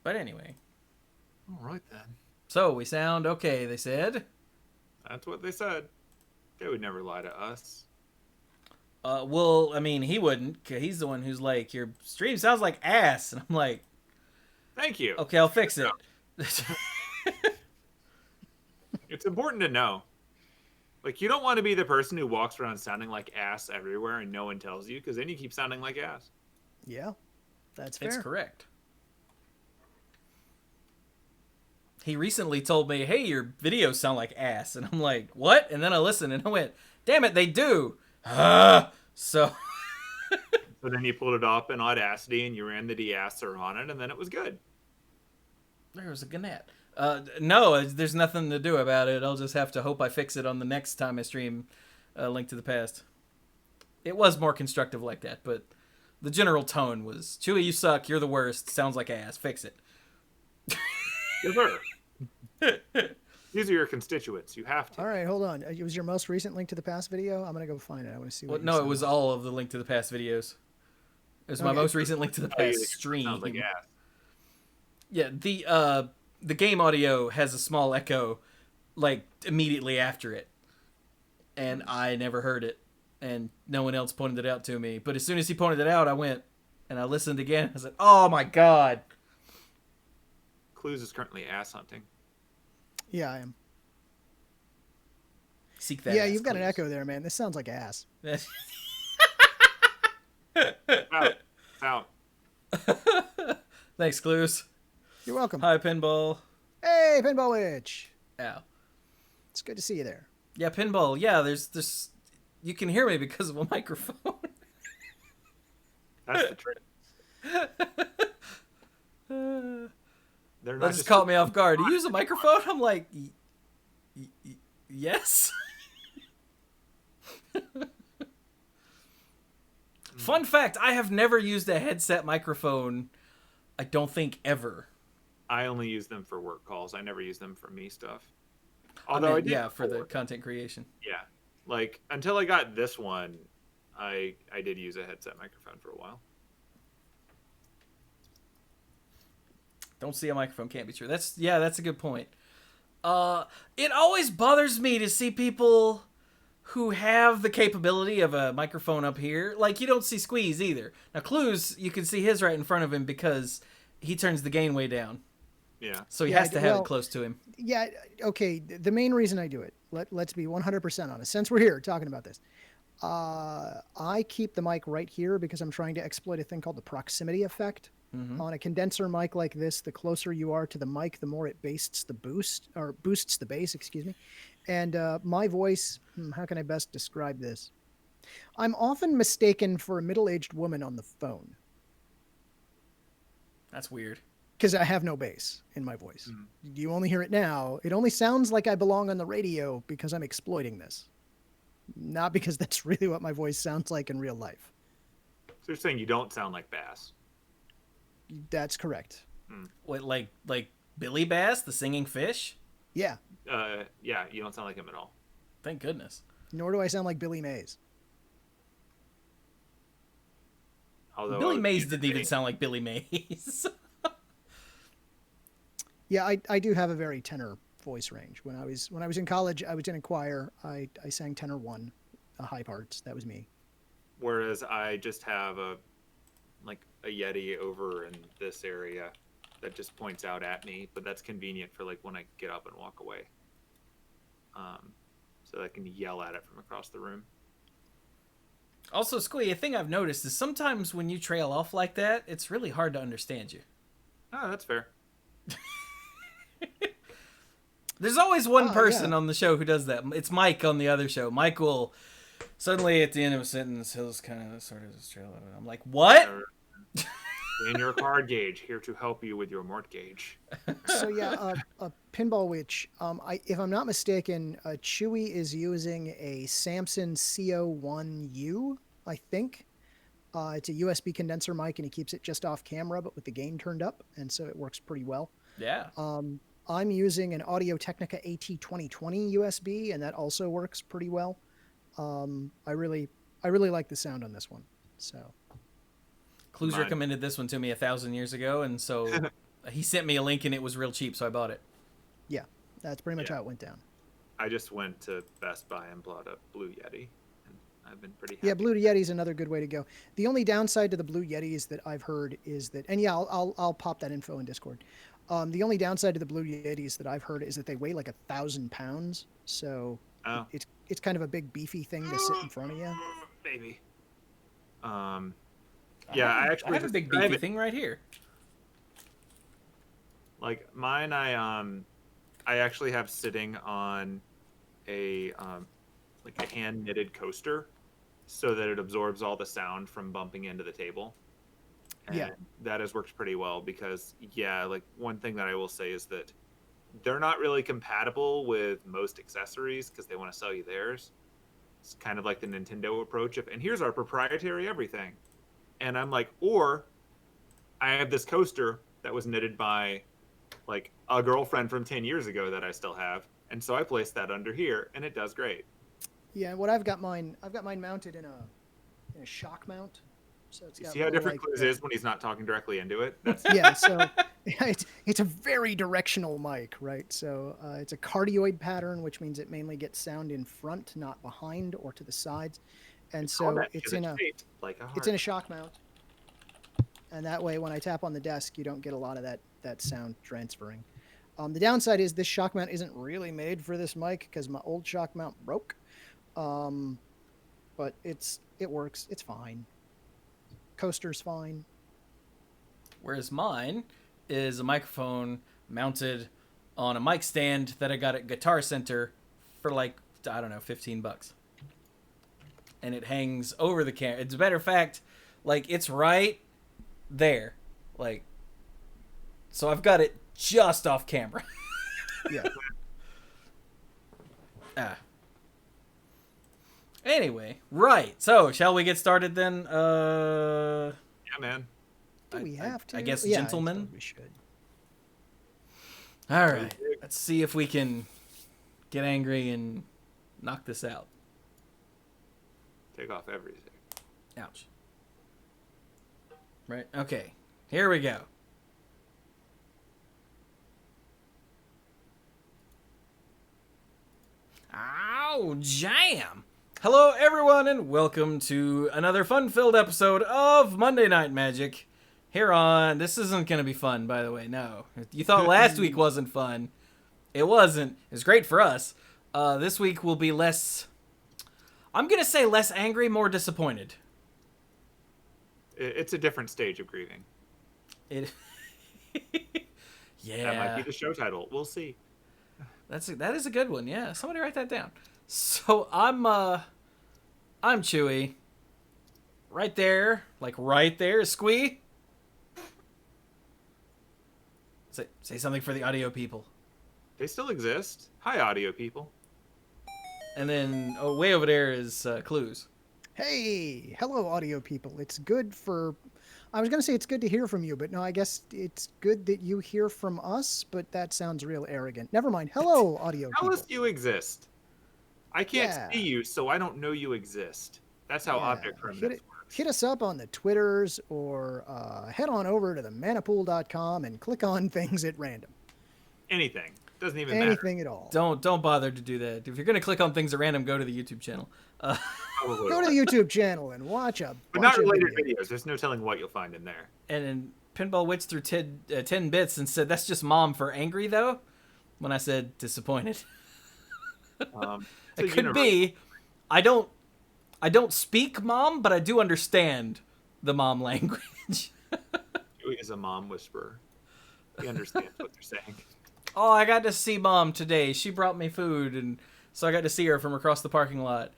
But anyway, All right then. so we sound okay, they said. That's what they said. They would never lie to us. Well, I mean, he wouldn't, 'cause he's the one who's like, your stream sounds like ass. And I'm like, Thank you. okay, I'll fix it. It's important to know. Like, you don't want to be the person who walks around sounding like ass everywhere and no one tells you, because then you keep sounding like ass. Yeah, that's It's fair. correct. He recently told me, hey, your videos sound like ass. And I'm like, what? And then I listened and I went, damn it, they do. So So then you pulled it up in Audacity and you ran the de-asser on it, and then it was good. there was a gannett. No, there's nothing to do about it. I'll just have to hope I fix it on the next time I stream Link to the Past. It was more constructive like that, but the general tone was, Chewie, you suck, you're the worst, sounds like ass, fix it. Yes, sir. These are your constituents. You have to. All right, hold on. It was your most recent Link to the Past video? I'm going to go find it. I want to see Well, what no, it was all of the Link to the Past videos. It was my Okay. most recent Link to the Tell you Past that stream. sounds like ass. Yeah, the game audio has a small echo, like immediately after it, and I never heard it, and no one else pointed it out to me. But as soon as he pointed it out, I went and I listened again. I said, "Oh my god!" Clues is currently ass hunting. Yeah, I am. Seek that. Yeah, ass, you've got an please. echo there, man. This sounds like ass. Out. Out. Thanks, Clues. You're welcome. Hi, Pinball. Hey, Pinball Witch. Ow. It's good to see you there. Yeah, Pinball. Yeah, there's. You can hear me because of a microphone. That's the trick. They're That not just just caught me off guard. Do you use a microphone? I'm like, yes. Fun fact: I have never used a headset microphone. I don't think ever. I only use them for work calls. I never use them for me stuff. I Although I meant, did yeah, for the before. content creation. Yeah. Like until I got this one, I did use a headset microphone for a while. Don't see a microphone can't be true. That's a good point. It always bothers me to see people who have the capability of a microphone up here. Like, you don't see Squeeze either. Now, Clues, you can see his right in front of him because he turns the gain way down. Yeah. So he Yeah, has to have it close to him. Yeah, okay. The main reason I do it, let's be 100% honest, since we're here talking about this, I keep the mic right here because I'm trying to exploit a thing called the proximity effect. On a condenser mic like this, the closer you are to the mic, the more it boosts the bass, excuse me. And my voice, how can I best describe this? I'm often mistaken for a middle-aged woman on the phone That's weird. because I have no bass in my voice. You only hear it now. It only sounds like I belong on the radio because I'm exploiting this, not because that's really what my voice sounds like in real life. So you're saying you don't sound like Bass. That's correct. What, like Billy Bass, the singing fish? Yeah. Yeah, you don't sound like him at all. Thank goodness. Nor do I sound like Billy Mays. Although Billy Mays didn't even sound like Billy Mays. Yeah, I do have a very tenor voice range. When I was in college, I was in a choir. I sang tenor one, high parts. That was me. Whereas I just have a Yeti over in this area that just points out at me, but that's convenient for like when I get up and walk away. So I can yell at it from across the room. Also, Squee, a thing I've noticed is sometimes when you trail off like that, it's really hard to understand you. Oh, that's fair. There's always one person yeah. on the show who does that. It's Mike on the other show. Mike will suddenly at the end of a sentence, he'll just kind of sort of just trail off. I'm like, what? In your card gauge, here to help you with your mortgage. So yeah, Pinball Witch. If I'm not mistaken, Chewy is using a Samson CO1U. I think it's a USB condenser mic, and he keeps it just off camera, but with the gain turned up, and so it works pretty well. Yeah. I'm using an Audio Technica AT2020 USB, and that also works pretty well. I really like the sound on this one. So Clues Mine. recommended this one to me 1,000 years ago, and so he sent me a link and it was real cheap, so I bought it. Yeah, that's pretty much how it went down. I just went to Best Buy and bought a Blue Yeti, and I've been pretty happy. Yeah, Blue Yeti is another good way to go. The only downside to the Blue Yetis that I've heard is that, and yeah, I'll pop that info in Discord. The only downside to the Blue Yetis that I've heard is that they weigh like 1,000 pounds, so it's kind of a big beefy thing to sit in front of you. Baby. Yeah, I have a big beefy thing right here. Like mine, I actually have sitting on a like a hand knitted coaster, so that it absorbs all the sound from bumping into the table. And Yeah, that has worked pretty well because like one thing that I will say is that they're not really compatible with most accessories because they want to sell you theirs. It's kind of like the Nintendo approach of, and here's our proprietary everything. And I'm like, or I have this coaster that was knitted by like a girlfriend from 10 years ago that I still have. And so I placed that under here and it does great. yeah. What I've got mine mounted in a shock mount. So it's You got see how little, different like, Clues is when he's not talking directly into it? That's yeah, so it's a very directional mic, right? So it's a cardioid pattern, which means it mainly gets sound in front, not behind or to the sides. And so it's in a shock mount. And that way, when I tap on the desk, you don't get a lot of that sound transferring. The downside is this shock mount isn't really made for this mic because my old shock mount broke. But it works. It's fine. Coaster's fine. Whereas mine is a microphone mounted on a mic stand that I got at Guitar Center for like, I don't know, $15. And it hangs over the camera. As a matter of fact, like it's right there. Like, so I've got it just off camera. Yeah. Anyway, right. So, shall we get started then? Yeah, man. Do we have to? I guess, yeah, gentlemen. I suppose we should. All right. Let's see if we can get angry and knock this out. Take off everything. Ouch. Right. Okay. Here we go. Ow, jam. Hello, everyone, and welcome to another fun-filled episode of Monday Night Magic. Here on... This isn't going to be fun, by the way. No. You thought last week wasn't fun. It wasn't. It was great for us. This week will be less... I'm going to say less angry, more disappointed. It's a different stage of grieving. It... Yeah. That might be the show title. We'll see. That is a good one. Yeah. Somebody write that down. So I'm Chewy. Right there. Like right there, Squee. Say something for the audio people. They still exist. Hi, audio people. And then way over there is Clues. Hey, hello, audio people. It's good for... I was going to say it's good to hear from you, but no, I guess it's good that you hear from us, but that sounds real arrogant. Never mind. Hello, audio Tell people. us you exist. I can't see you, so I don't know you exist. That's how object permanence works. Hit us up on the Twitters or head on over to the manapool.com and click on things at random. Anything. Doesn't even Anything at all. Don't bother to do that. If you're going to click on things at random, go to the YouTube channel. Go to the YouTube channel and watch a But not related videos. There's no telling what you'll find in there. And then Pinball Witch threw 10 bits and said, that's just mom for angry, though? When I said disappointed. It could be. I don't speak mom, but I do understand the mom language. Chewie is a mom whisperer. He understands what they're saying. Oh, I got to see mom today. She brought me food, and so I got to see her from across the parking lot.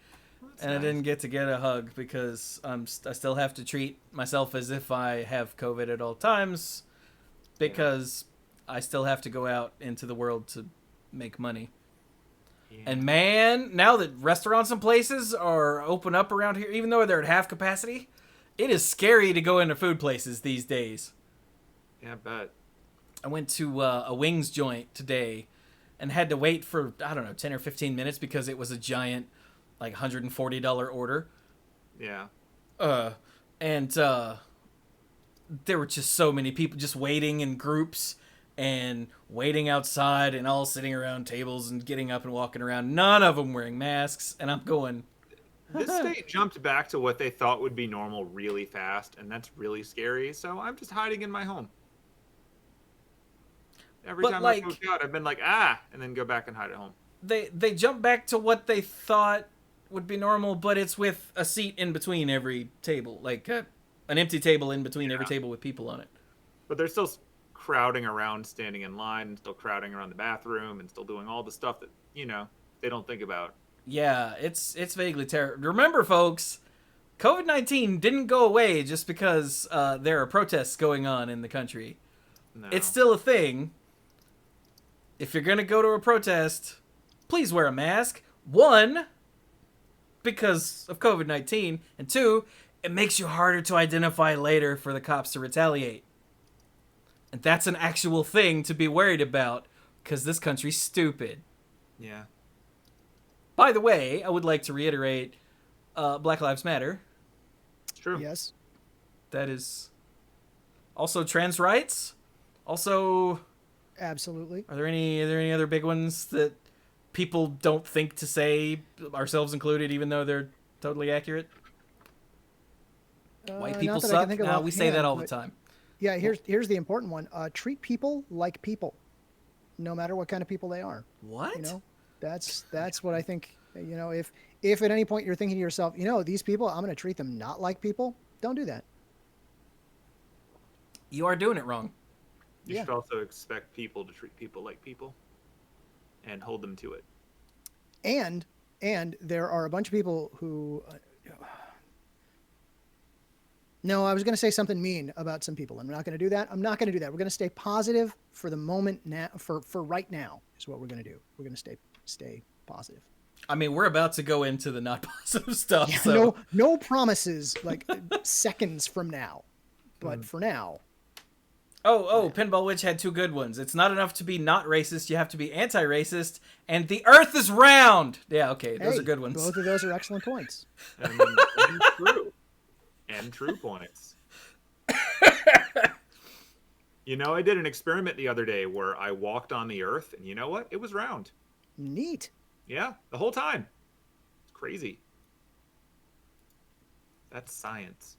And nice. I didn't get to get a hug because I still have to treat myself as if I have COVID at all times because I still have to go out into the world to make money. Yeah. And man, now that restaurants and places are open up around here, even though they're at half capacity, it is scary to go into food places these days. Yeah, I bet. I went to a wings joint today and had to wait for, 10 or 15 minutes because it was a giant, like, $140 order. Yeah. And there were just so many people just waiting in groups and waiting outside and all sitting around tables and getting up and walking around. None of them wearing masks. And I'm going, This state jumped back to what they thought would be normal really fast, and that's really scary. So I'm just hiding in my home. Every But, time like, I go out, I've been like, and then go back and hide at home. they jump back to what they thought would be normal, but it's with a seat in between every table, like an empty table in between every table with people on it. But they're still crowding around, standing in line, and still crowding around the bathroom, and still doing all the stuff that, they don't think about. Yeah, it's vaguely terrible. Remember, folks, COVID-19 didn't go away just because there are protests going on in the country. No. It's still a thing. If you're going to go to a protest, please wear a mask. 1, because of COVID-19. And 2, it makes you harder to identify later for the cops to retaliate. And that's an actual thing to be worried about, because this country's stupid. Yeah. By the way, I would like to reiterate, Black Lives Matter. It's true. Yes. That is also trans rights. Also, Absolutely. are there any other big ones that people don't think to say, ourselves included, even though they're totally accurate? White people not that I can suck. think of No, we say that offhand, all the but- time. Yeah, here's the important one. Treat people like people, no matter what kind of people they are. What? You know, that's what I think. You know, if at any point you're thinking to yourself, these people, I'm going to treat them not like people, don't do that. You are doing it wrong. You Yeah. should also expect people to treat people like people and hold them to it. And there are a bunch of people who. No, I was going to say something mean about some people. I'm not going to do that. I'm not going to do that. We're going to stay positive for the moment now. For right now is what we're going to do. We're going to stay positive. I mean, we're about to go into the not positive stuff. Yeah, so no promises like seconds from now, but for now. Oh, Pinball Witch had 2 good ones. It's not enough to be not racist. You have to be anti-racist. And the earth is round. Yeah, okay. Those are good ones. Both of those are excellent points. And true. And true points. I did an experiment the other day where I walked on the earth, and you know what? It was round. Neat. Yeah, the whole time. It's crazy. That's science.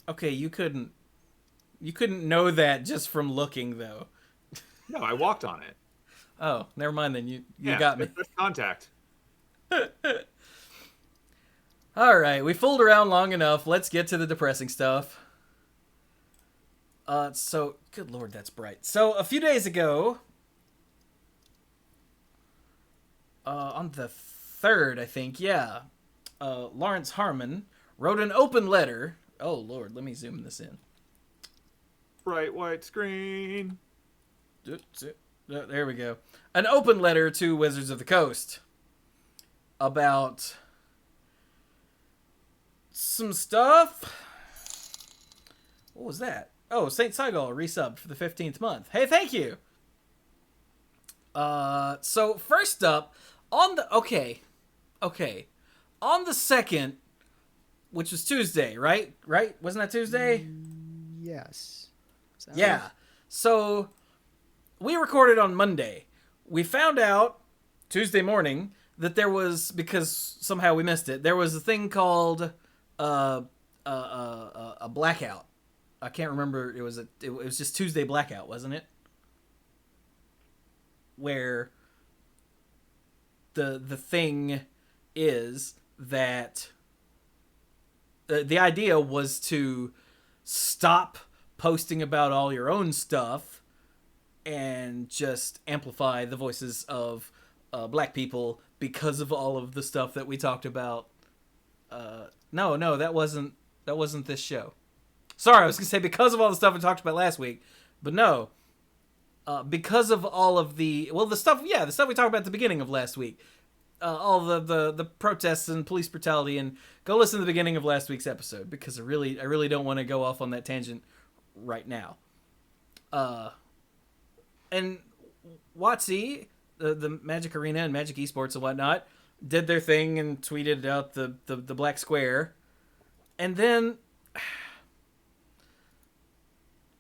Okay, you couldn't know that just from looking, though. No, I walked on it. Oh, never mind then. You Yeah, got me. That's contact. All right, we fooled around long enough. Let's get to the depressing stuff. So, good lord, that's bright. So, a few days ago, on the 3rd, I think, yeah, Lawrence Harmon wrote an open letter. Oh, lord, let me zoom this in. Bright white screen. There we go. An open letter to Wizards of the Coast about some stuff. What was that? Oh, Saint Seagal resubbed for the 15th month. Hey, thank you. So first up, on the on the 2nd, which was Tuesday, right? Wasn't that Tuesday? Yes. Yeah. So we recorded on Monday. We found out Tuesday morning that there was, because somehow we missed it, there was a thing called a blackout. I can't remember. It was just Tuesday blackout, wasn't it? Where the thing is that the idea was to stop posting about all your own stuff and just amplify the voices of black people because of all of the stuff that we talked about. No, that wasn't this show. Sorry, I was gonna say because of all the stuff we talked about last week, but no, because of all of the stuff we talked about at the beginning of last week, all the protests and police brutality, and go listen to the beginning of last week's episode because I really don't want to go off on that tangent right now. And WotC, the Magic Arena and Magic Esports and whatnot, did their thing and tweeted out the black square. And then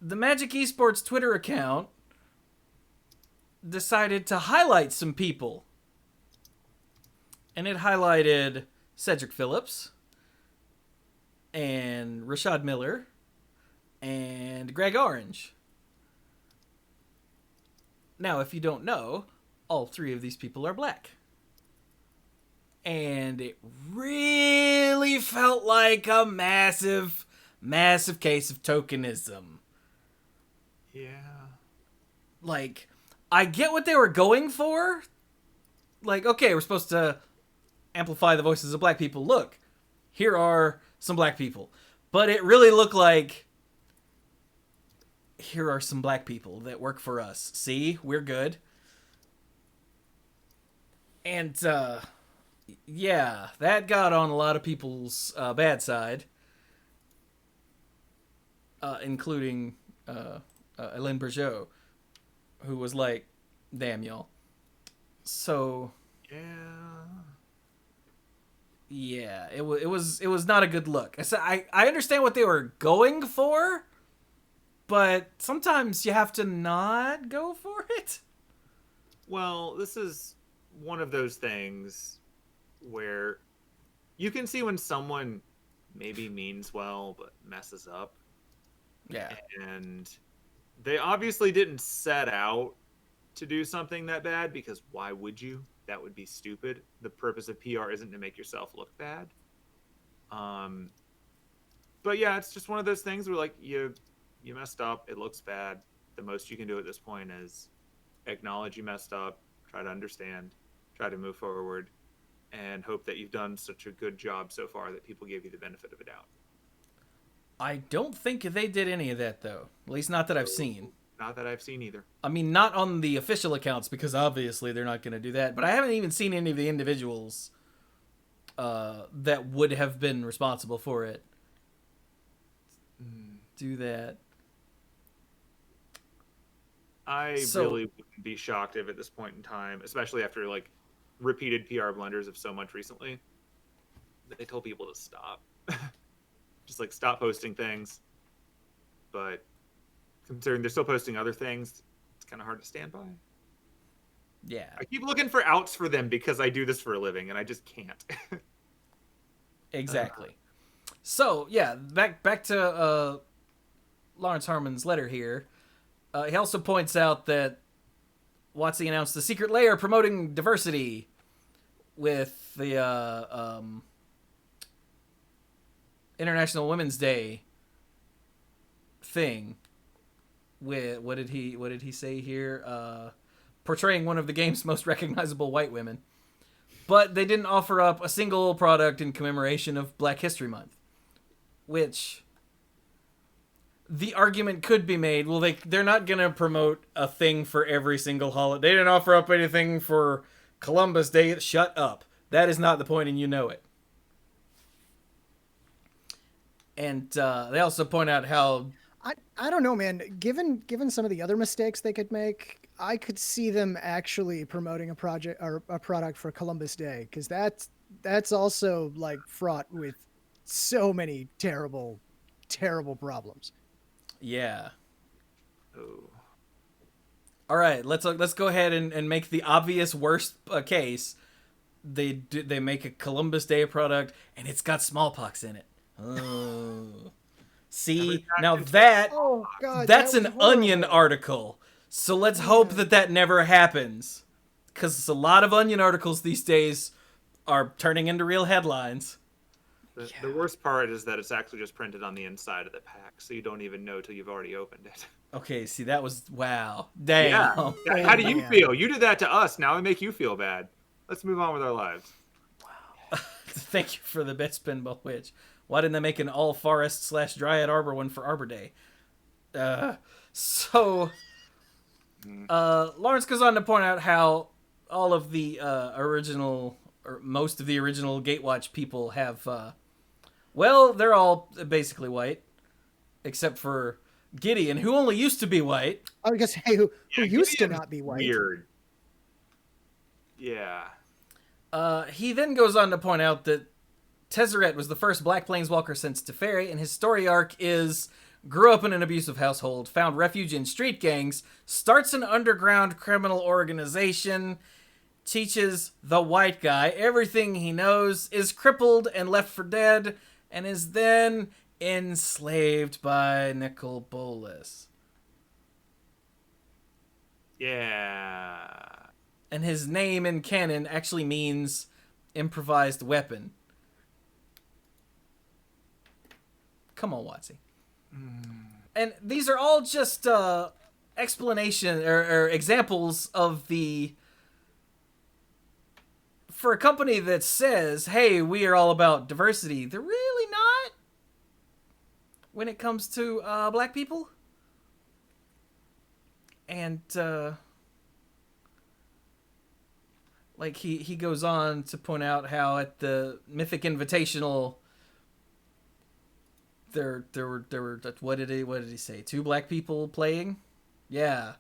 the Magic Esports Twitter account decided to highlight some people. And it highlighted Cedric Phillips and Rashad Miller and Greg Orange. Now, if you don't know, all three of these people are black. And it really felt like a massive, massive case of tokenism. Yeah. Like, I get what they were going for. Like, okay, we're supposed to amplify the voices of black people. Look, here are some black people. But it really looked like, here are some black people that work for us. See, we're good. And, yeah, that got on a lot of people's bad side. Including Elaine Bergeau, who was like, damn, y'all. So... Yeah, it was not a good look. I understand what they were going for, but sometimes you have to not go for it. Well, this is one of those things where you can see when someone maybe means well but messes up. Yeah. And they obviously didn't set out to do something that bad, because why would you? That would be stupid. The purpose of PR isn't to make yourself look bad. But yeah, it's just one of those things where, like, you messed up. It looks bad. The most you can do at this point is acknowledge you messed up, try to understand, try to move forward, and hope that you've done such a good job so far that people give you the benefit of a doubt. I don't think they did any of that, though. At least not that I've seen. Not that I've seen either. I mean, not on the official accounts, because obviously they're not going to do that. But I haven't even seen any of the individuals that would have been responsible for it do that. I really wouldn't be shocked if at this point in time, especially after like repeated PR blunders of so much recently, they told people to stop. Just like stop posting things. But considering they're still posting other things, it's kind of hard to stand by. Yeah. I keep looking for outs for them because I do this for a living and I just can't. Exactly. So, yeah, back to Lawrence Harmon's letter here. He also points out that WotC announced the secret layer promoting diversity with the International Women's Day thing. With what did he say here? Portraying one of the game's most recognizable white women. But they didn't offer up a single product in commemoration of Black History Month, which the argument could be made. Well, they're not going to promote a thing for every single holiday. They didn't offer up anything for Columbus Day. Shut up. That is not the point, and you know it. And they also point out how... I don't know, man. Given some of the other mistakes they could make, I could see them actually promoting a project or a product for Columbus Day, because that's also like fraught with so many terrible problems. Yeah. Oh. All right, let's go ahead and make the obvious worst case. They make a Columbus Day product and it's got smallpox in it. Oh. See, now that's an Onion article. So let's hope that never happens. Because a lot of Onion articles these days are turning into real headlines. The worst part is that it's actually just printed on the inside of the pack, so you don't even know till you've already opened it. Okay, see, that was... Wow. Damn. Yeah. How do you feel? You did that to us. Now I make you feel bad. Let's move on with our lives. Wow. Thank you for the bit, Spinball Witch. Why didn't they make an all forest / Dryad Arbor one for Arbor Day? Lawrence goes on to point out how all of the original, or most of the original Gatewatch people have, they're all basically white, except for Gideon, who only used to be white. I was gonna say who used to not be white. Weird. Yeah. He then goes on to point out that Tezzeret was the first Black Planeswalker since Teferi, and his story arc is grew up in an abusive household, found refuge in street gangs, starts an underground criminal organization, teaches the white guy everything he knows, is crippled and left for dead, and is then enslaved by Nicol Bolas. Yeah. And his name in canon actually means improvised weapon. Come on, WotC. And these are all just explanation or examples of the... For a company that says, hey, we are all about diversity, they're really not when it comes to black people. And like he goes on to point out how at the Mythic Invitational there were what did he say? 2 black people playing? Yeah.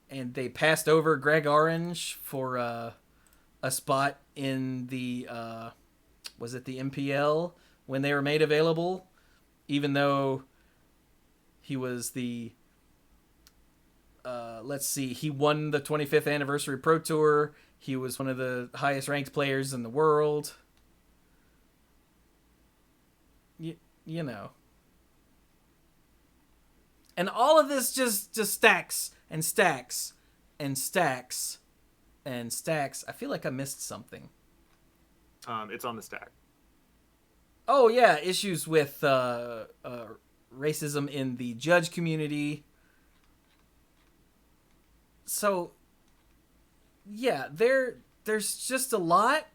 And they passed over Greg Orange for a spot in the was it the MPL when they were made available, even though he was the let's see, he won the 25th anniversary Pro Tour. He was one of the highest ranked players in the world. You know. And all of this just stacks and stacks and stacks and stacks. I feel like I missed something. It's on the stack. Oh yeah, issues with racism in the judge community. So yeah, there's just a lot.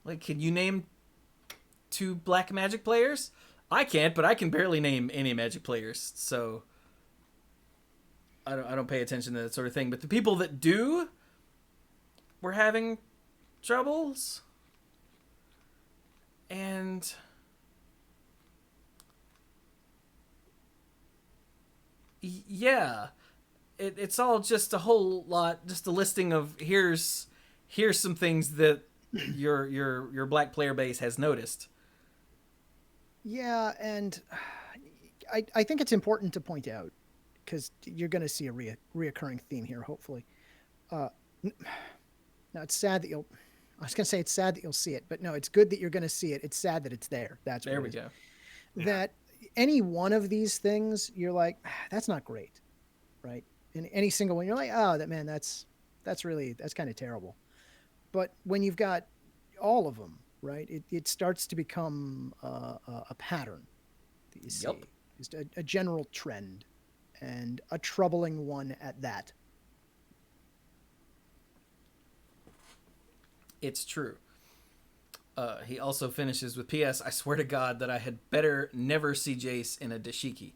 Like, can you name 2 black Magic players? I can't, but I can barely name any Magic players, so I don't pay attention to that sort of thing. But the people that do were having troubles, and yeah, it's all just a whole lot, just a listing of here's some things that your black player base has noticed. Yeah, and I think it's important to point out, because you're going to see a reoccurring theme here, hopefully. Now, it's sad that I was going to say it's sad that you'll see it, but no, it's good that you're going to see it. It's sad that it's there. That's what there we go. That any one of these things, you're like, that's not great, right? And any single one, you're like, oh, that's kind of terrible. But when you've got all of them, right, it starts to become a pattern that you see. Yep. Just a general trend, and a troubling one at that. It's true. He also finishes with, P.S. I swear to God that I had better never see Jace in a dashiki.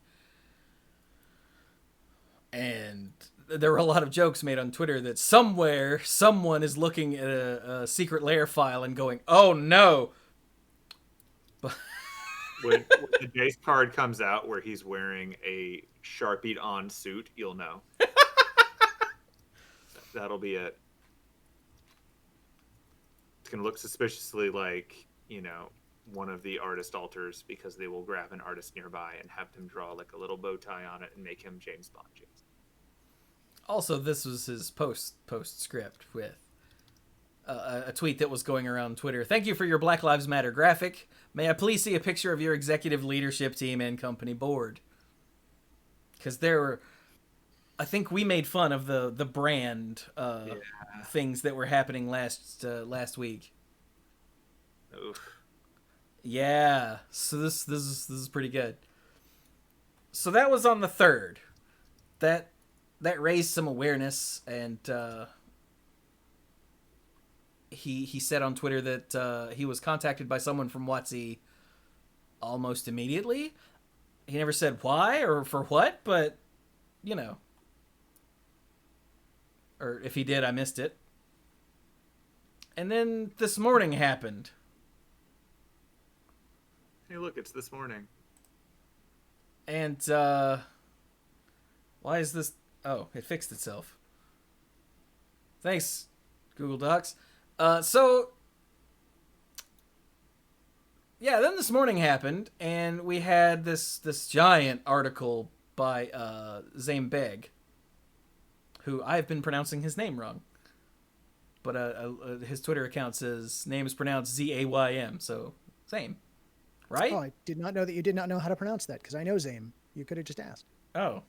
And there were a lot of jokes made on Twitter that somewhere someone is looking at a secret lair file and going, oh no. When the Jace card comes out where he's wearing a Sharpied on suit, you'll know. That'll be it. It's going to look suspiciously like, one of the artist altars, because they will grab an artist nearby and have them draw like a little bow tie on it and make him James Bond Jace. Also, this was his postscript with a tweet that was going around Twitter. Thank you for your Black Lives Matter graphic. May I please see a picture of your executive leadership team and company board? Because I think we made fun of the brand things that were happening last week. Oof. Yeah, so this is pretty good. So that was on the 3rd. That raised some awareness, and he said on Twitter that he was contacted by someone from WotC almost immediately. He never said why or for what, but or if he did, I missed it. And then this morning happened. Hey, look, it's this morning. And why is this? Oh, it fixed itself. Thanks, Google Docs. So yeah, then this morning happened, and we had this giant article by Zame Beg, who I've been pronouncing his name wrong. But his Twitter account says name is pronounced Zaym, so Zame, right? Oh, I did not know that you did not know how to pronounce that, because I know Zame. You could have just asked. Oh.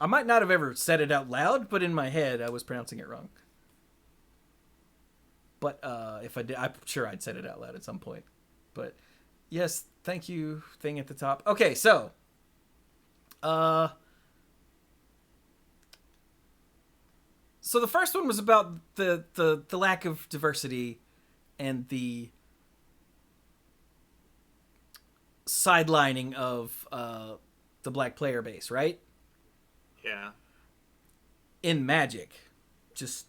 I might not have ever said it out loud, but in my head I was pronouncing it wrong. But if I did, I'm sure I'd said it out loud at some point. But yes, thank you thing at the top. Okay, so so the first one was about the lack of diversity and the sidelining of the black player base, right? Yeah. In Magic. Just,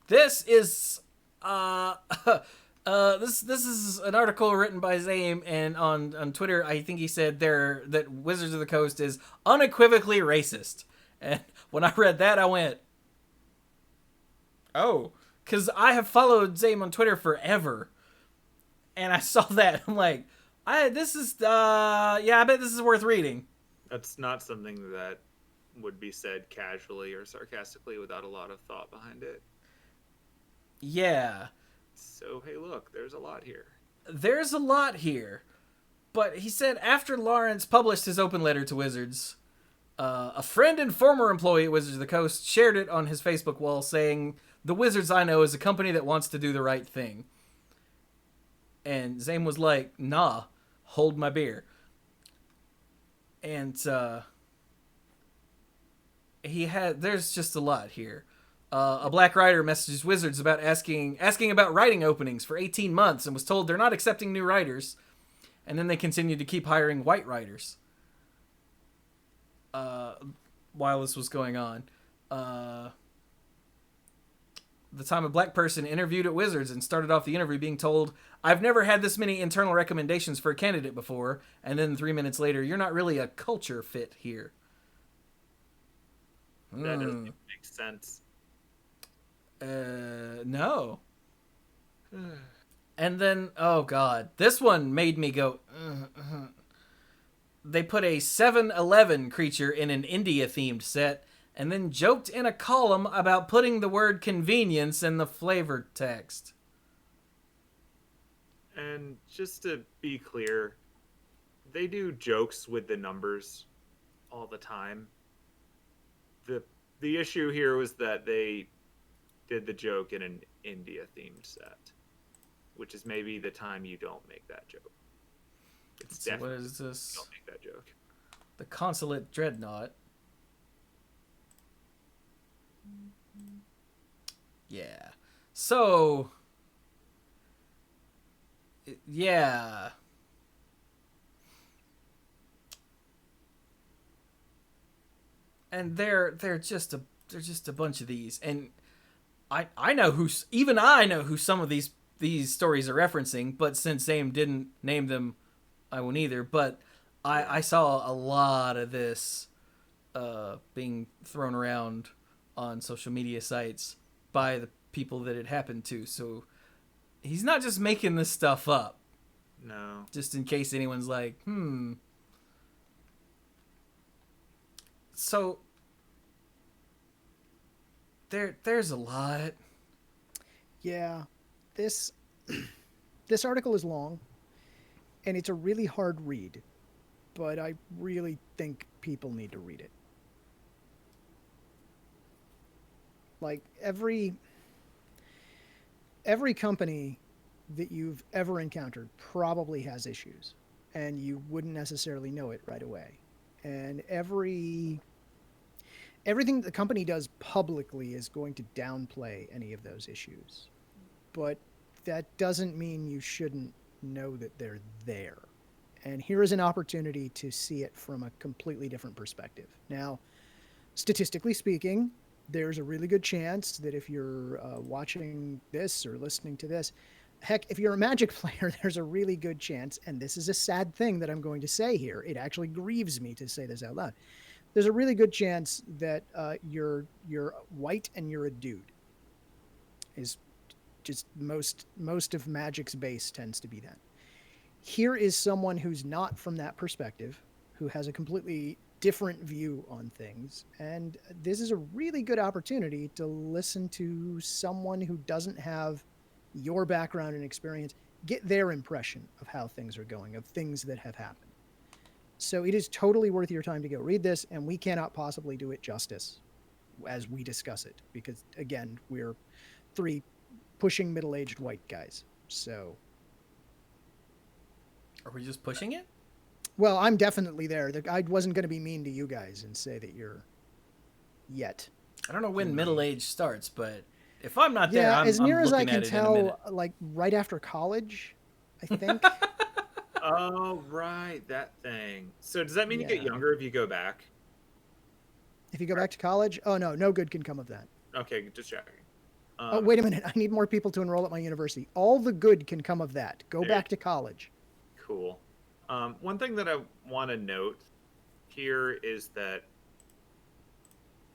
this is this is an article written by Zame, and on Twitter I think he said that Wizards of the Coast is unequivocally racist. And when I read that I went, oh, because I have followed Zame on Twitter forever, and I saw that. I'm like, I bet this is worth reading. That's not something that would be said casually or sarcastically without a lot of thought behind it. Yeah. So, hey, look, there's a lot here. There's a lot here. But he said after Lawrence published his open letter to Wizards, a friend and former employee at Wizards of the Coast shared it on his Facebook wall saying, "The Wizards I know is a company that wants to do the right thing." And Zame was like, nah, hold my beer. And there's just a lot here. A black writer messaged Wizards about asking about writing openings for 18 months and was told they're not accepting new writers. And then they continued to keep hiring white writers while this was going on. The time a black person interviewed at Wizards and started off the interview being told, "I've never had this many internal recommendations for a candidate before," and then 3 minutes later, "You're not really a culture fit here." That doesn't even make sense. No. And then, oh god, this one made me go, They put a 7-Eleven creature in an India-themed set, and then joked in a column about putting the word convenience in the flavor text. And just to be clear, they do jokes with the numbers all the time. The issue here was that they did the joke in an India-themed set, which is maybe the time you don't make that joke. It's So definitely what is this? don't make that joke. The Consulate Dreadnought. Yeah. So, yeah. And they're just a bunch of these, and I know who some of these stories are referencing, but since Zame didn't name them, I won't either. But I saw a lot of this being thrown around on social media sites by the people that it happened to. So he's not just making this stuff up. No. Just in case anyone's like, So there's a lot. Yeah, this article is long, and it's a really hard read, but I really think people need to read it. Like every company that you've ever encountered probably has issues, and you wouldn't necessarily know it right away. And everything the company does publicly is going to downplay any of those issues. But that doesn't mean you shouldn't know that they're there. And here is an opportunity to see it from a completely different perspective. Now, statistically speaking, there's a really good chance that if you're watching this or listening to this, heck, if you're a Magic player, there's a really good chance, and this is a sad thing that I'm going to say here. It actually grieves me to say this out loud. There's a really good chance that you're white and you're a dude. Is just most of Magic's base tends to be that. Here is someone who's not from that perspective, who has a completely different view on things, and this is a really good opportunity to listen to someone who doesn't have your background and experience, get their impression of how things are going, of things that have happened. So it is totally worth your time to go read this, and we cannot possibly do it justice as we discuss it, because again, we're 3 pushing middle-aged white guys. So Are we just pushing it? well, I'm definitely there. I wasn't going to be mean to you guys and say that you're yet. I don't know when middle age starts, but if I'm not there, Yeah, I'm as near I'm as I looking can at it in a minute. tell, like right after college, I think. Oh, right, that thing. So does that mean you get Yeah. younger if you go back? If you go back to college, oh no good can come of that. Okay, just checking. Oh, wait a minute. I need more people to enroll at my university. All the good can come of that. Go There. back to college. Cool. One thing that I want to note here is that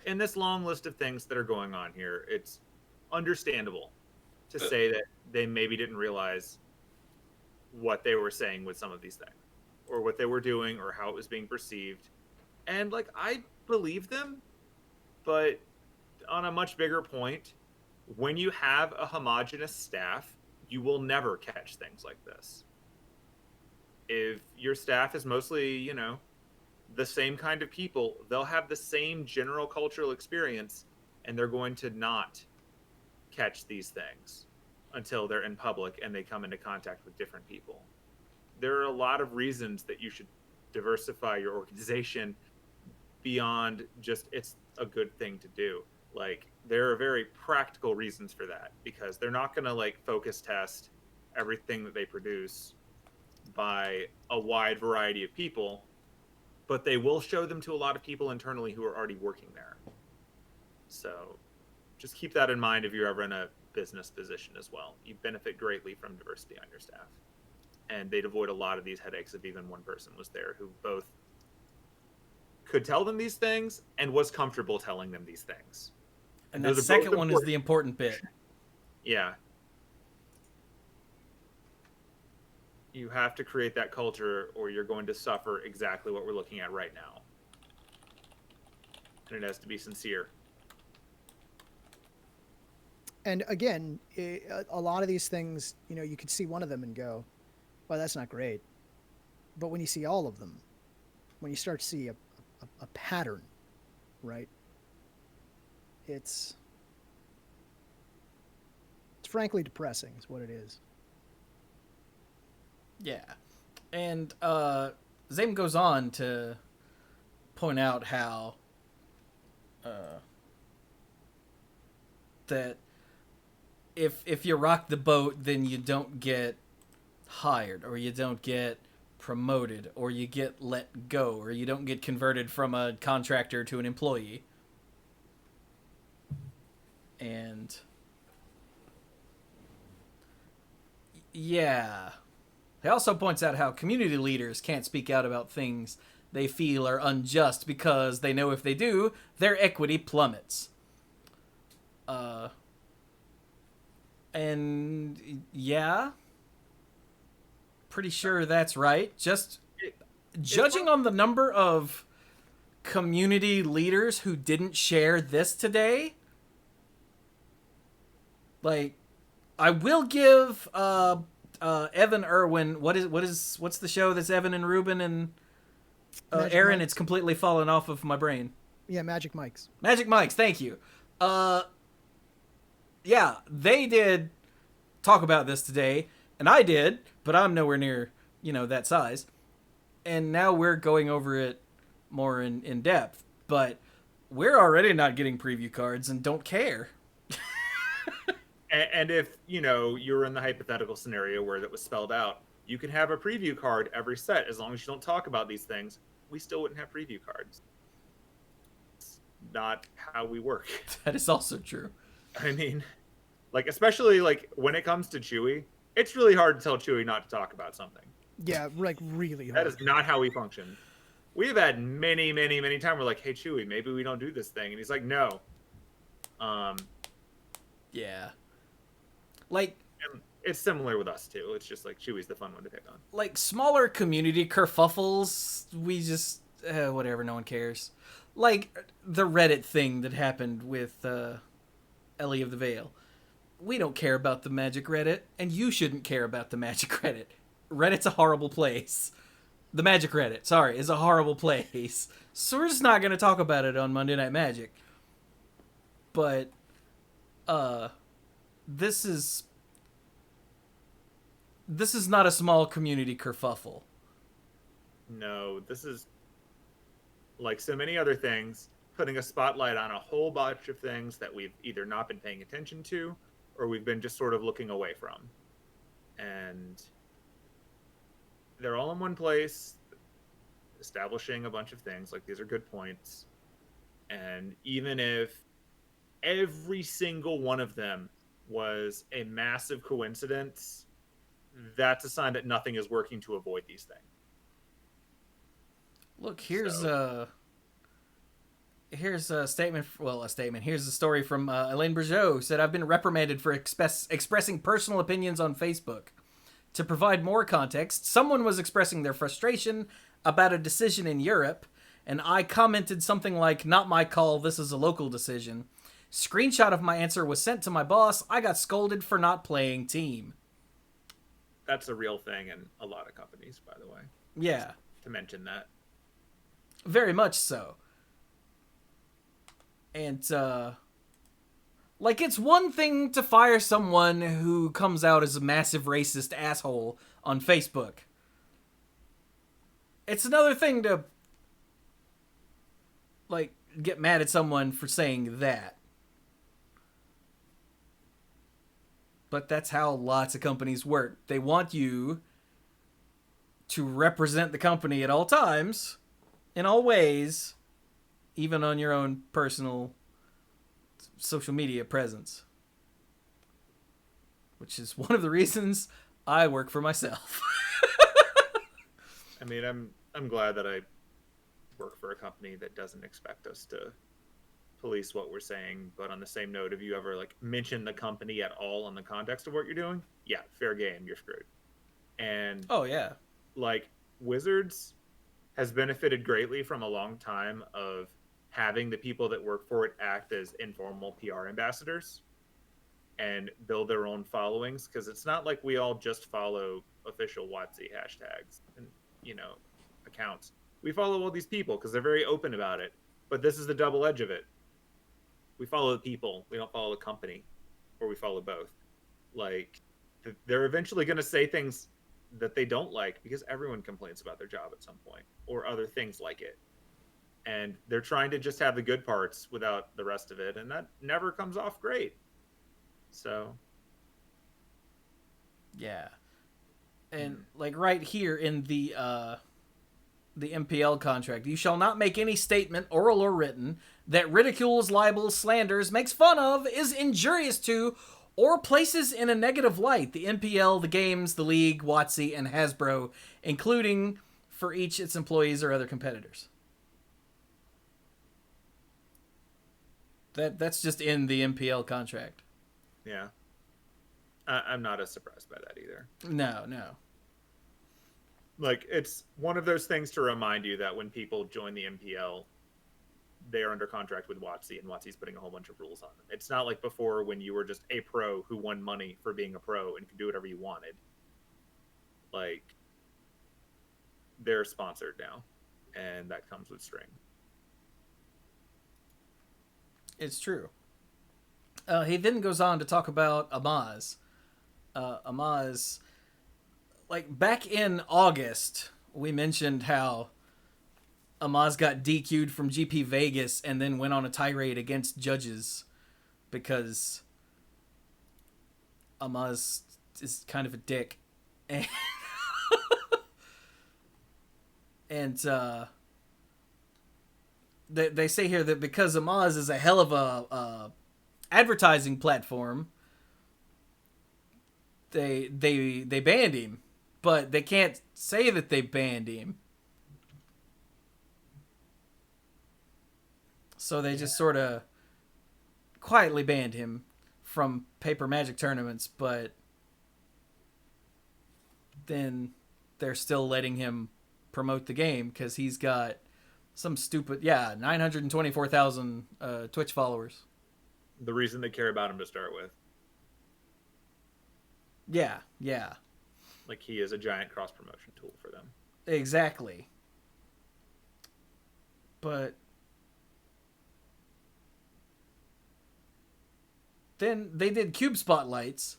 in this long list of things that are going on here, it's understandable to say that they maybe didn't realize what they were saying with some of these things, or what they were doing, or how it was being perceived. And like, I believe them, but on a much bigger point, when you have a homogenous staff, you will never catch things like this. If your staff is mostly, the same kind of people, they'll have the same general cultural experience, and they're going to not catch these things until they're in public and they come into contact with different people. There are a lot of reasons that you should diversify your organization beyond just it's a good thing to do. Like, there are very practical reasons for that, because they're not going to like focus test everything that they produce by a wide variety of people, but they will show them to a lot of people internally who are already working there. So just keep that in mind if you're ever in a business position as well. You benefit greatly from diversity on your staff, and they'd avoid a lot of these headaches if even one person was there who both could tell them these things and was comfortable telling them these things. And that second one is the important bit. Yeah. You have to create that culture, or you're going to suffer exactly what we're looking at right now. And it has to be sincere. And again, a lot of these things, you could see one of them and go, well, that's not great. But when you see all of them, when you start to see a pattern, right? It's frankly depressing is what it is. Yeah. And Zame goes on to point out how that if you rock the boat, then you don't get hired, or you don't get promoted, or you get let go, or you don't get converted from a contractor to an employee. And yeah. He also points out how community leaders can't speak out about things they feel are unjust because they know if they do, their equity plummets. And yeah, pretty sure that's right. Just judging on the number of community leaders who didn't share this today, like, I will give Evan Irwin. What's the show that's Evan and Ruben and Aaron? Mike's. It's completely fallen off of my brain. Yeah, Magic Mike's. Magic Mike's. Thank you. Yeah, they did talk about this today, and I did, but I'm nowhere near that size. And now we're going over it more in depth. But we're already not getting preview cards and don't care. And if, you're in the hypothetical scenario where that was spelled out, you can have a preview card every set. As long as you don't talk about these things, we still wouldn't have preview cards. It's not how we work. That is also true. I mean, especially when it comes to Chewie, it's really hard to tell Chewie not to talk about something. Yeah, really hard. That is not how we function. We've had many, many, many times we're like, hey, Chewie, maybe we don't do this thing. And he's like, no. Yeah. Like, And it's similar with us too. It's just like Chewie's the fun one to pick on. like smaller community kerfuffles, we just whatever, no one cares. Like the Reddit thing that happened with Ellie of the Vale. We don't care about the Magic Reddit, and you shouldn't care about the Magic Reddit. Reddit's a horrible place. The Magic Reddit, sorry, is a horrible place. So we're just not going to talk about it on Monday Night Magic. But this is not a small community kerfuffle. No, this is like so many other things, putting a spotlight on a whole bunch of things that we've either not been paying attention to or we've been just sort of looking away from. And they're all in one place, establishing a bunch of things. Like, these are good points. And even if every single one of them was a massive coincidence, that's a sign that nothing is working to avoid these things. Look, here's a statement. Well, a statement. Here's a story from Elaine Bergeau, who said, "I've been reprimanded for expressing personal opinions on Facebook. To provide more context, someone was expressing their frustration about a decision in Europe, and I commented something like, 'Not my call, this is a local decision.' Screenshot of my answer was sent to my boss. I got scolded for not playing team." That's a real thing in a lot of companies, by the way. Yeah. Just to mention that. Very much so. And, like, it's one thing to fire someone who comes out as a massive racist asshole on Facebook. It's another thing to, like, get mad at someone for saying that. But that's how lots of companies work. They want you to represent the company at all times, in all ways, even on your own personal social media presence. Which is one of the reasons I work for myself. I mean, I'm glad that I work for a company that doesn't expect us to police what we're saying. But on the same note, if you ever like mention the company at all in the context of what you're doing, yeah, fair game, you're screwed. And Oh, yeah. like, Wizards has benefited greatly from a long time of having the people that work for it act as informal PR ambassadors and build their own followings, because it's not like we all just follow official WotC hashtags and, you know, accounts. We follow all these people because they're very open about it. But this is the double edge of it. We follow the people. We don't follow the company, or we follow both. Like, they're eventually going to say things that they don't like, because everyone complains about their job at some point, or other things like it. And they're trying to just have the good parts without the rest of it, and that never comes off great. So, yeah. And like right here in the MPL contract, you shall not make any statement, oral or written, that ridicules, libels, slanders, makes fun of, is injurious to, or places in a negative light the MPL, the games, the league, WotC, and Hasbro, including for each its employees or other competitors. That's just in the MPL contract. yeah. I'm not as surprised by that either. No. Like, it's one of those things to remind you that when people join the MPL, they are under contract with WotC, and WotC's putting a whole bunch of rules on them. It's not like before when you were just a pro who won money for being a pro and could do whatever you wanted. Like, they're sponsored now, and that comes with string. It's true. He then goes on to talk about Amaz. Amaz, like back in August, we mentioned how Amaz got DQ'd from GP Vegas and then went on a tirade against judges because Amaz is kind of a dick. And they say here that because Amaz is a hell of a advertising platform, they banned him, but they can't say that they banned him. So they just sort of quietly banned him from paper Magic tournaments, but then they're still letting him promote the game because he's got some stupid 924,000 Twitch followers. The reason they care about him to start with. Yeah. Like, he is a giant cross-promotion tool for them. Exactly. But then they did cube spotlights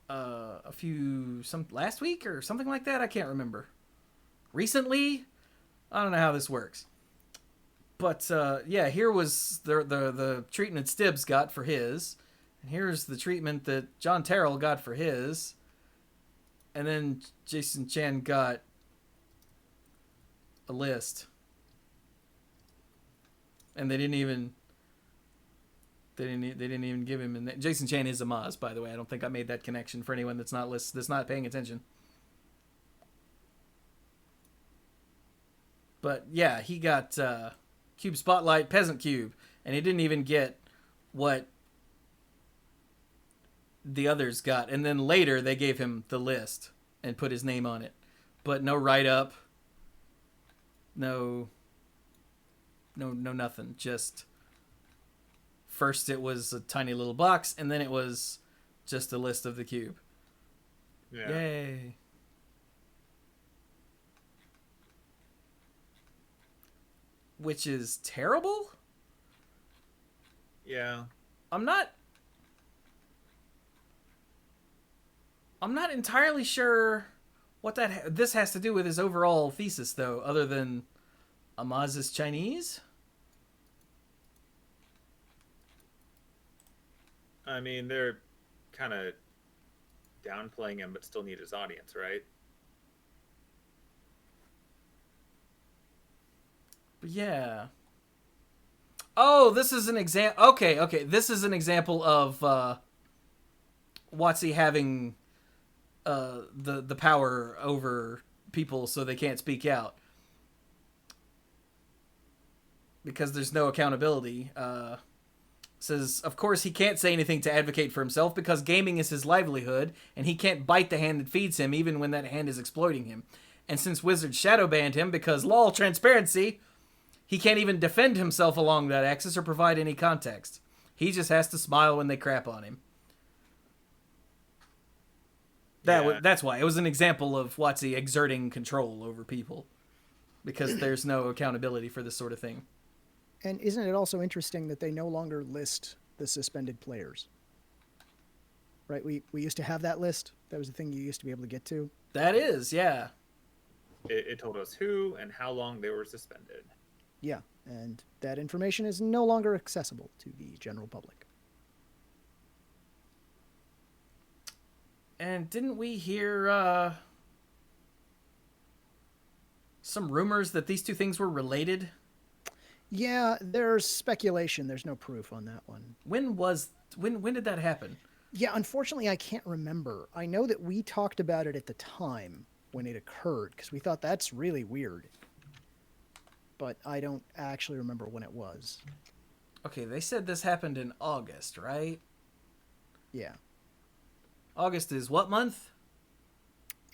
last week or something like that. I can't remember. Recently, I don't know how this works. But here was the treatment Stibbs got for his, and here's the treatment that John Terrell got for his, and then Jason Chan got a list, and they didn't even give him. Jason Chan is a Maz, by the way. I don't think I made that connection for anyone that's not paying attention. But yeah, he got Cube Spotlight Peasant Cube, and he didn't even get what the others got. And then later they gave him the list and put his name on it, but no write up, no nothing. Just first it was a tiny little box, and then it was just a list of the cube. Yeah. Yay. Which is terrible. Yeah. I'm not entirely sure what this has to do with his overall thesis, though, other than Amaz is Chinese. I mean, they're kind of downplaying him, but still need his audience, right? But yeah. Oh, this is an example. Okay. This is an example of WotC having the power over people so they can't speak out. Because there's no accountability. Says, of course, he can't say anything to advocate for himself because gaming is his livelihood, and he can't bite the hand that feeds him even when that hand is exploiting him. And since Wizards shadow banned him because lol transparency, he can't even defend himself along that axis or provide any context. He just has to smile when they crap on him. That's why. It was an example of WotC exerting control over people. Because there's no accountability for this sort of thing. And isn't it also interesting that they no longer list the suspended players? Right? We used to have that list. That was the thing you used to be able to get to. That is, yeah. It told us who and how long they were suspended. Yeah, and that information is no longer accessible to the general public. And didn't we hear some rumors that these two things were related? Yeah, there's speculation. There's no proof on that one. When did that happen? Yeah, unfortunately, I can't remember. I know that we talked about it at the time when it occurred because we thought that's really weird. But I don't actually remember when it was. Okay, they said this happened in August, right? Yeah. August is what month?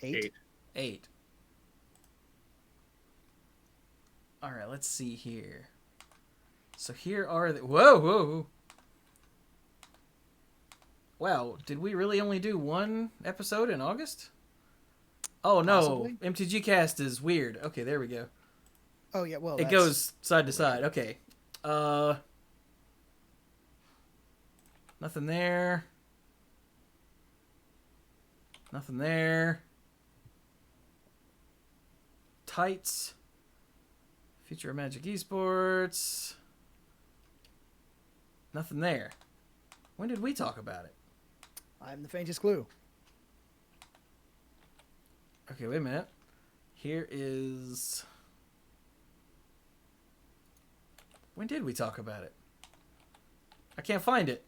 8. 8. All right, let's see here. So here are the... Whoa! Wow, did we really only do one episode in August? Oh, no. Possibly. MTG Cast is weird. Okay, there we go. Oh, yeah, well, It goes side to side. Okay. Nothing there. Nothing there. Tights. Future of Magic Esports. Nothing there. When did we talk about it? I'm the faintest clue. Okay, wait a minute. Here is... When did we talk about it? I can't find it.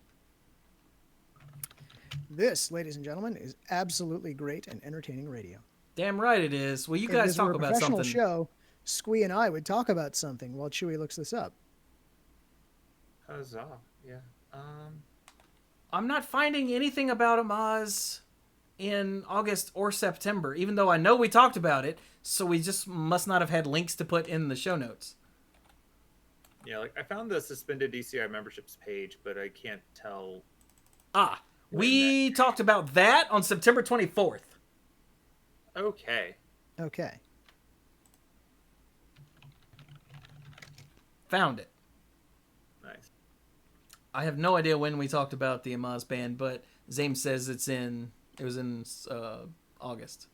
This, ladies and gentlemen, is absolutely great and entertaining radio. Damn right it is. Well, you guys talk about something. If it were a professional show, Squee and I would talk about something while Chewy looks this up. Huzzah. Yeah. I'm not finding anything about Amaz in August or September, even though I know we talked about it, so we just must not have had links to put in the show notes. Yeah, like I found the suspended DCI memberships page, but I can't tell when that. We talked about that on September 24th. Okay. Okay. Found it. Nice. I have no idea when we talked about the Amaz ban, but Zame says it was in August.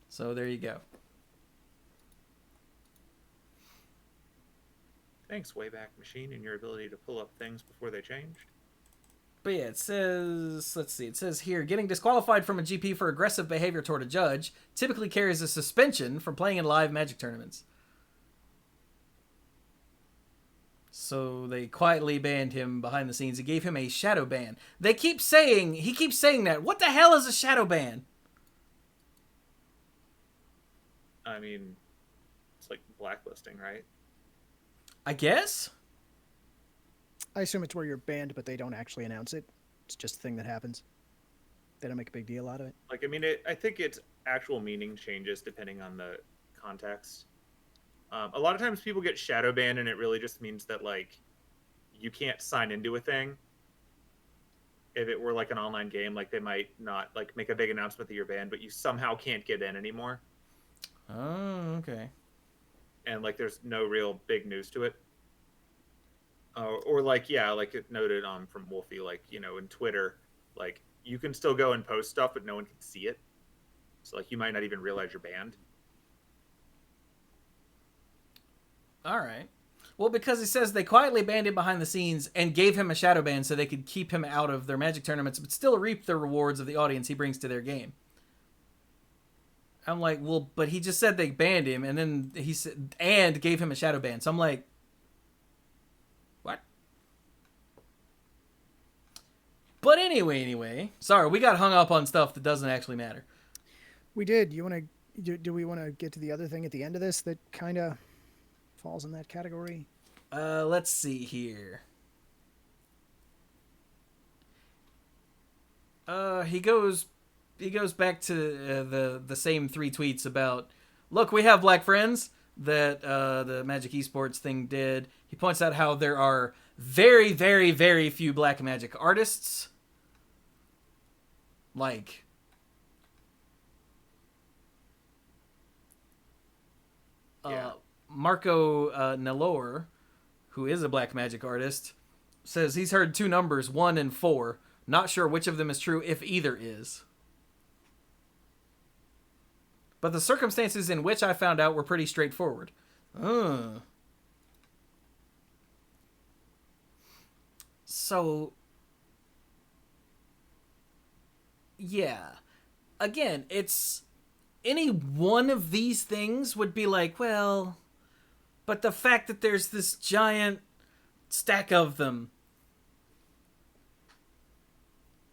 So there you go. Thanks, Wayback Machine, and your ability to pull up things before they changed. But yeah, it says here, getting disqualified from a GP for aggressive behavior toward a judge typically carries a suspension from playing in live Magic tournaments. So they quietly banned him behind the scenes. He gave him a shadow ban. He keeps saying that. What the hell is a shadow ban? I mean, it's like blacklisting, right? I guess? I assume it's where you're banned, but they don't actually announce it. It's just a thing that happens. They don't make a big deal out of it. Like, I mean, I think its actual meaning changes depending on the context. A lot of times people get shadow banned, and it really just means that, like, you can't sign into a thing. If it were like an online game, like, they might not, like, make a big announcement that you're banned, but you somehow can't get in anymore. Oh, okay. And, like, there's no real big news to it. Or like, yeah, like it noted from Wolfie, like, you know, in Twitter, like, you can still go and post stuff, but no one can see it. So, like, you might not even realize you're banned. All right. Well, because it says they quietly banned him behind the scenes and gave him a shadow ban so they could keep him out of their Magic tournaments, but still reap the rewards of the audience he brings to their game. I'm like, well, but he just said they banned him, and then he said, and gave him a shadow ban. So I'm like, what? But anyway. Sorry, we got hung up on stuff that doesn't actually matter. We did. You want to? Do we want to get to the other thing at the end of this that kind of falls in that category? Let's see here. He goes back to the same 3 tweets about, look, we have black friends that the Magic Esports thing did. He points out how there are very, very, very few black Magic artists. Like, Marco Nelor, who is a black Magic artist, says he's heard 2 numbers, 1 and 4. Not sure which of them is true, if either is. But the circumstances in which I found out were pretty straightforward. So, yeah. Again, it's... any one of these things would be like, well... but the fact that there's this giant stack of them...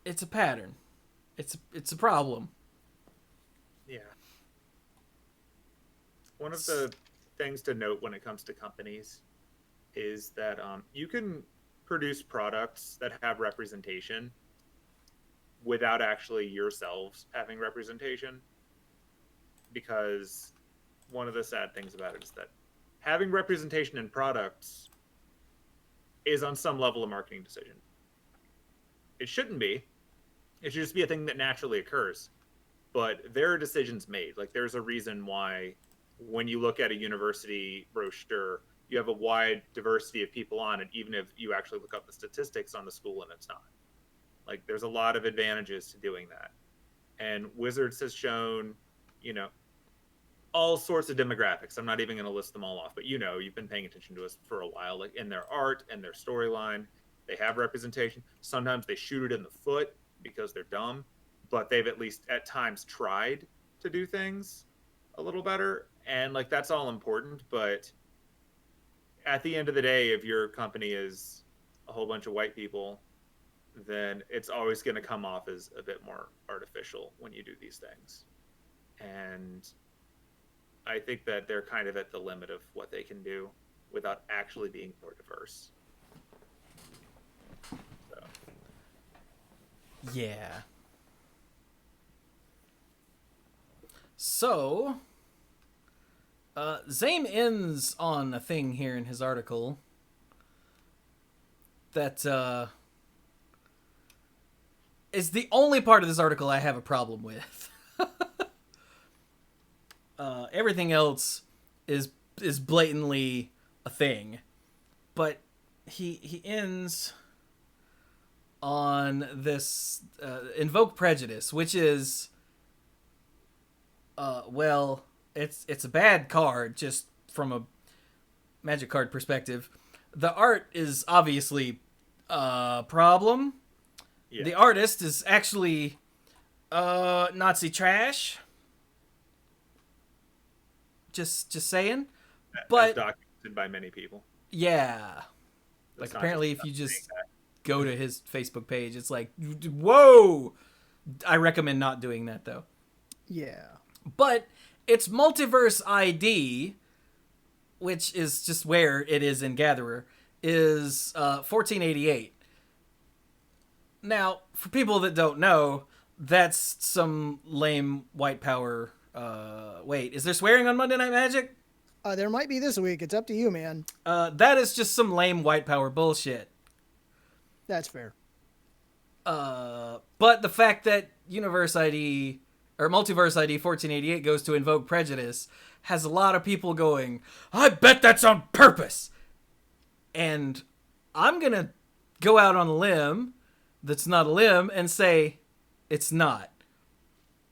it's a pattern. It's a problem. Yeah. One of the things to note when it comes to companies is that you can produce products that have representation without actually yourselves having representation. Because one of the sad things about it is that having representation in products is on some level a marketing decision. It shouldn't be. It should just be a thing that naturally occurs. But there are decisions made. Like, there's a reason why when you look at a university brochure, you have a wide diversity of people on it, even if you actually look up the statistics on the school and it's not. Like, there's a lot of advantages to doing that. And Wizards has shown, you know, all sorts of demographics. I'm not even going to list them all off, but, you know, you've been paying attention to us for a while. Like, in their art and their storyline, they have representation. Sometimes they shoot it in the foot because they're dumb, but they've at least at times tried to do things a little better. And, like, that's all important. But at the end of the day, if your company is a whole bunch of white people, then it's always going to come off as a bit more artificial when you do these things. And I think that they're kind of at the limit of what they can do without actually being more diverse. So. Yeah. So, Zane ends on a thing here in his article that is the only part of this article I have a problem with. Everything else is blatantly a thing, but he ends on this Invoke Prejudice, which is well, it's a bad card just from a Magic card perspective. The art is obviously a problem. Yeah. The artist is actually Nazi trash. Just saying. As But documented by many people. yeah. That's Like not apparently just if you just that. go to his Facebook page, it's like, whoa! I recommend not doing that though. Yeah. But it's Multiverse ID, which is just where it is in Gatherer, is 1488. Now, for people that don't know, that's some lame white power. Wait, is there swearing on Monday Night Magic? There might be this week. It's up to you, man. That is just some lame white power bullshit. That's fair. But the fact that Universe ID or Multiverse ID 1488 goes to Invoke Prejudice has a lot of people going, I bet that's on purpose. And I'm going to go out on a limb that's not a limb and say it's not.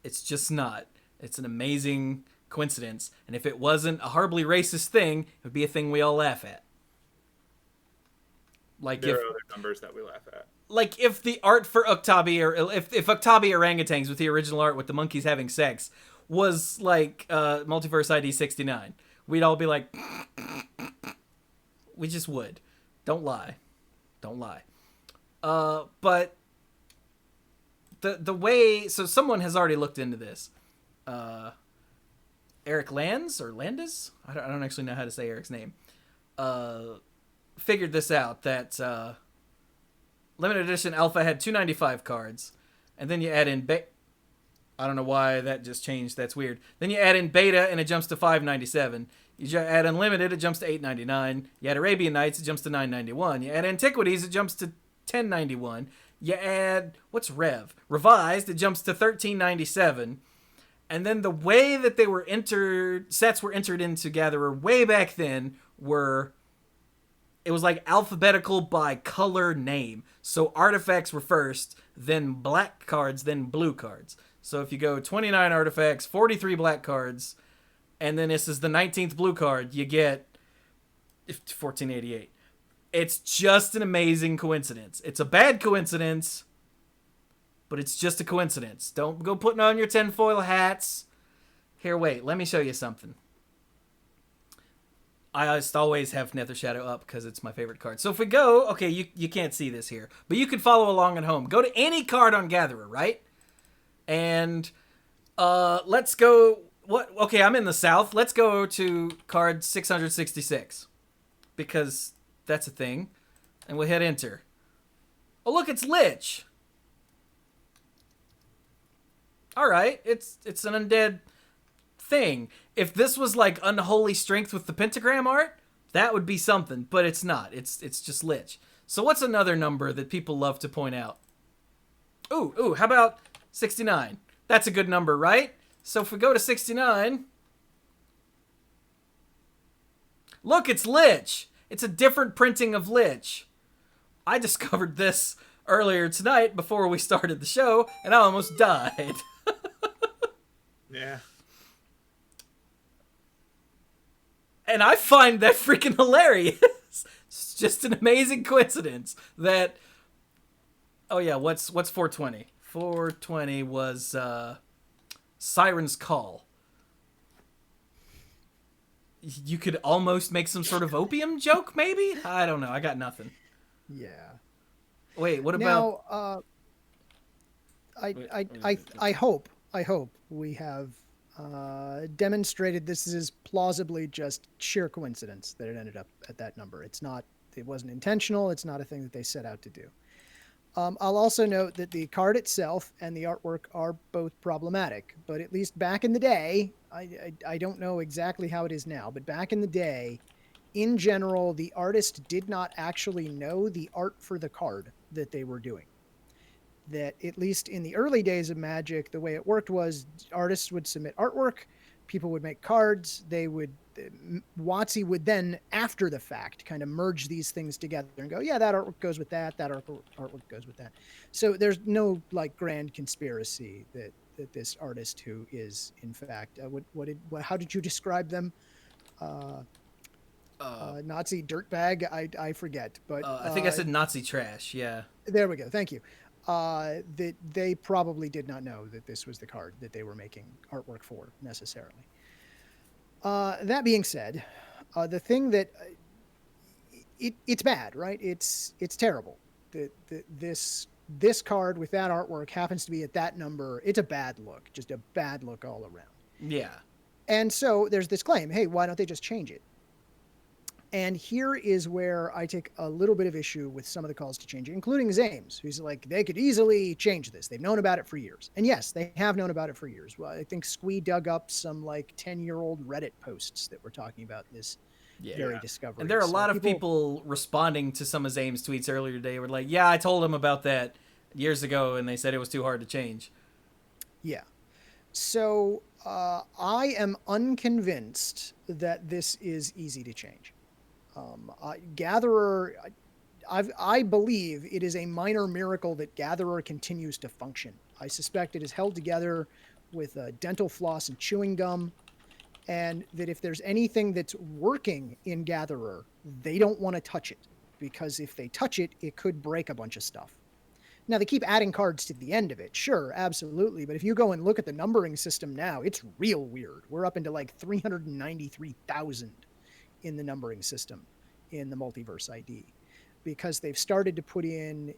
It's just not. It's an amazing coincidence. And if it wasn't a horribly racist thing, it would be a thing we all laugh at. Like There are other numbers that we laugh at. Like if the art for Octabi or if Octabi orangutans with the original art with the monkeys having sex was like Multiverse ID 69, we'd all be like, we just would. Don't lie. But the way, so someone has already looked into this. Eric Lands or Landis? I don't actually know how to say Eric's name. Figured this out that limited edition alpha had 295 cards, and then you add in I don't know why that just changed. That's weird. Then you add in beta and it jumps to 597. You add unlimited, it jumps to 899. You add Arabian Nights, it jumps to 991. You add Antiquities, it jumps to 1091. You add what's Rev? Revised, it jumps to 1397. And then the way that they were sets were entered into Gatherer way back then were, it was like alphabetical by color name. So artifacts were first, then black cards, then blue cards. So if you go 29 artifacts, 43 black cards, and then this is the 19th blue card, you get 1488. It's just an amazing coincidence. It's a bad coincidence, but it's just a coincidence. Don't go putting on your tinfoil hats. Here, wait, let me show you something. I just always have Nether Shadow up because it's my favorite card. So if we go, okay, you can't see this here, but you can follow along at home. Go to any card on Gatherer, right? And let's go. Okay, I'm in the south. Let's go to card 666 because that's a thing, and we'll hit enter. Oh, look, it's Lich. All right, it's an undead thing. If this was like Unholy Strength with the pentagram art, that would be something, but it's not. It's just Lich. So what's another number that people love to point out? Ooh, how about 69? That's a good number, right? So if we go to 69, look, it's Lich. It's a different printing of Lich. I discovered this earlier tonight before we started the show, and I almost died. Yeah. And I find that freaking hilarious. It's just an amazing coincidence that... Oh yeah, what's 420? 420 was Siren's Call. You could almost make some sort of opium joke, maybe? I don't know. I got nothing. Yeah. Wait, what about... Now, I hope we have demonstrated this is plausibly just sheer coincidence that it ended up at that number. It wasn't intentional. It's not a thing that they set out to do. I'll also note that the card itself and the artwork are both problematic, but at least back in the day, I don't know exactly how it is now, but back in the day, in general, the artist did not actually know the art for the card that they were doing. That at least in the early days of Magic, the way it worked was artists would submit artwork, people would make cards, WotC would then, after the fact, kind of merge these things together and go, yeah, that artwork goes with that, that artwork goes with that. So there's no like grand conspiracy that this artist who is in fact, how did you describe them? Nazi dirtbag. I forget, but I think I said Nazi trash. Yeah. there we go. Thank you. That they probably did not know that this was the card that they were making artwork for necessarily. That being said, the thing that it's bad, right? It's terrible. This card with that artwork happens to be at that number. It's a bad look, just a bad look all around. Yeah. And so there's this claim, hey, why don't they just change it? And here is where I take a little bit of issue with some of the calls to change it, including Zames, who's like, they could easily change this. They've known about it for years. And yes, they have known about it for years. Well, I think Squee dug up some like 10-year-old Reddit posts that were talking about this very discovery. And there are a lot of people responding to some of Zame's tweets earlier today were like, yeah, I told him about that years ago, and they said it was too hard to change. Yeah. So I am unconvinced that this is easy to change. Gatherer, I believe it is a minor miracle that Gatherer continues to function. I suspect it is held together with dental floss and chewing gum, and that if there's anything that's working in Gatherer, they don't want to touch it, because if they touch it, it could break a bunch of stuff. Now, they keep adding cards to the end of it. Sure, absolutely. But if you go and look at the numbering system now, it's real weird. We're up into like 393,000 in the numbering system in the Multiverse ID, because they've started to put in,